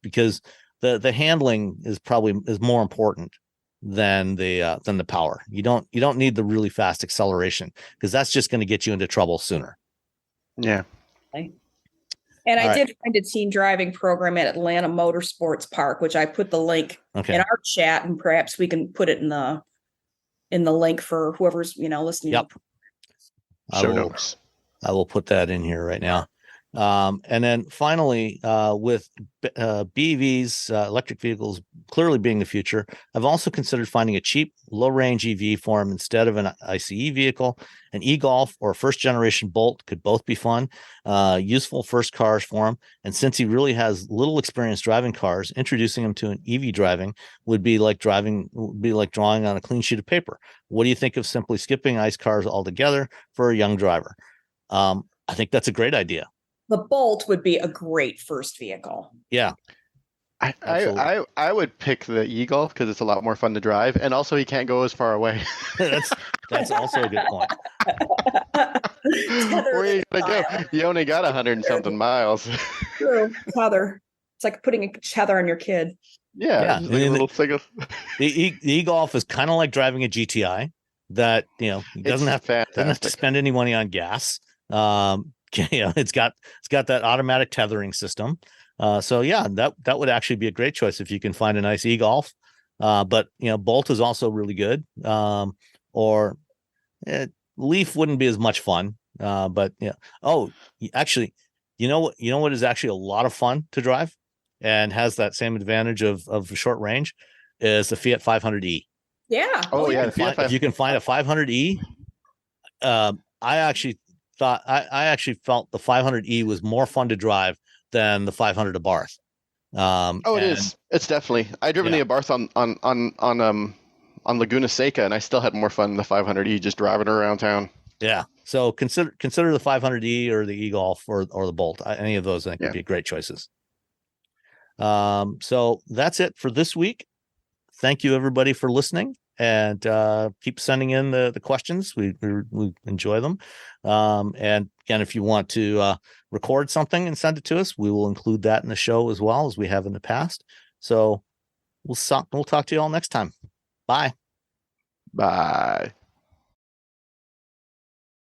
Because the handling is more important than the power. You don't need the really fast acceleration, because that's just going to get you into trouble sooner. Yeah. And I did find a teen driving program at Atlanta Motorsports Park, which I put the link in our chat, and perhaps we can put it in the link for whoever's listening. Yep. Show notes. I will put that in here right now. And then finally, with BEVs, electric vehicles clearly being the future, I've also considered finding a cheap, low-range EV for him instead of an ICE vehicle. An e-Golf or a first-generation Bolt could both be fun, useful first cars for him. And since he really has little experience driving cars, introducing him to an EV driving would be like drawing on a clean sheet of paper. What do you think of simply skipping ICE cars altogether for a young driver? I think that's a great idea. The Bolt would be a great first vehicle. Yeah. I would pick the e-Golf because it's a lot more fun to drive, and also he can't go as far away. that's also a good point. Where are you gonna go? You only got 100 and something miles. True, tether. It's like putting a tether on your kid. Yeah. Like a little single. The e-Golf is kind of like driving a GTI that doesn't have to spend any money on gas. It's got that automatic tethering system. So yeah, that would actually be a great choice if you can find a nice e-Golf. But Bolt is also really good. Or Leaf wouldn't be as much fun. But yeah. Oh, actually, you know what is actually a lot of fun to drive and has that same advantage of short range is the Fiat 500e. Yeah. Oh yeah. If you can find a 500e, I actually felt the 500e was more fun to drive than the 500 Abarth. It is. It's definitely. I driven the Abarth on Laguna Seca, and I still had more fun than the 500e just driving around town. Yeah. So consider the 500e or the e-Golf or the Bolt. Any of those I think would be great choices. So that's it for this week. Thank you everybody for listening. And keep sending in the questions. We enjoy them. And again, if you want to record something and send it to us, we will include that in the show as well as we have in the past. So we'll talk to you all next time. Bye. Bye.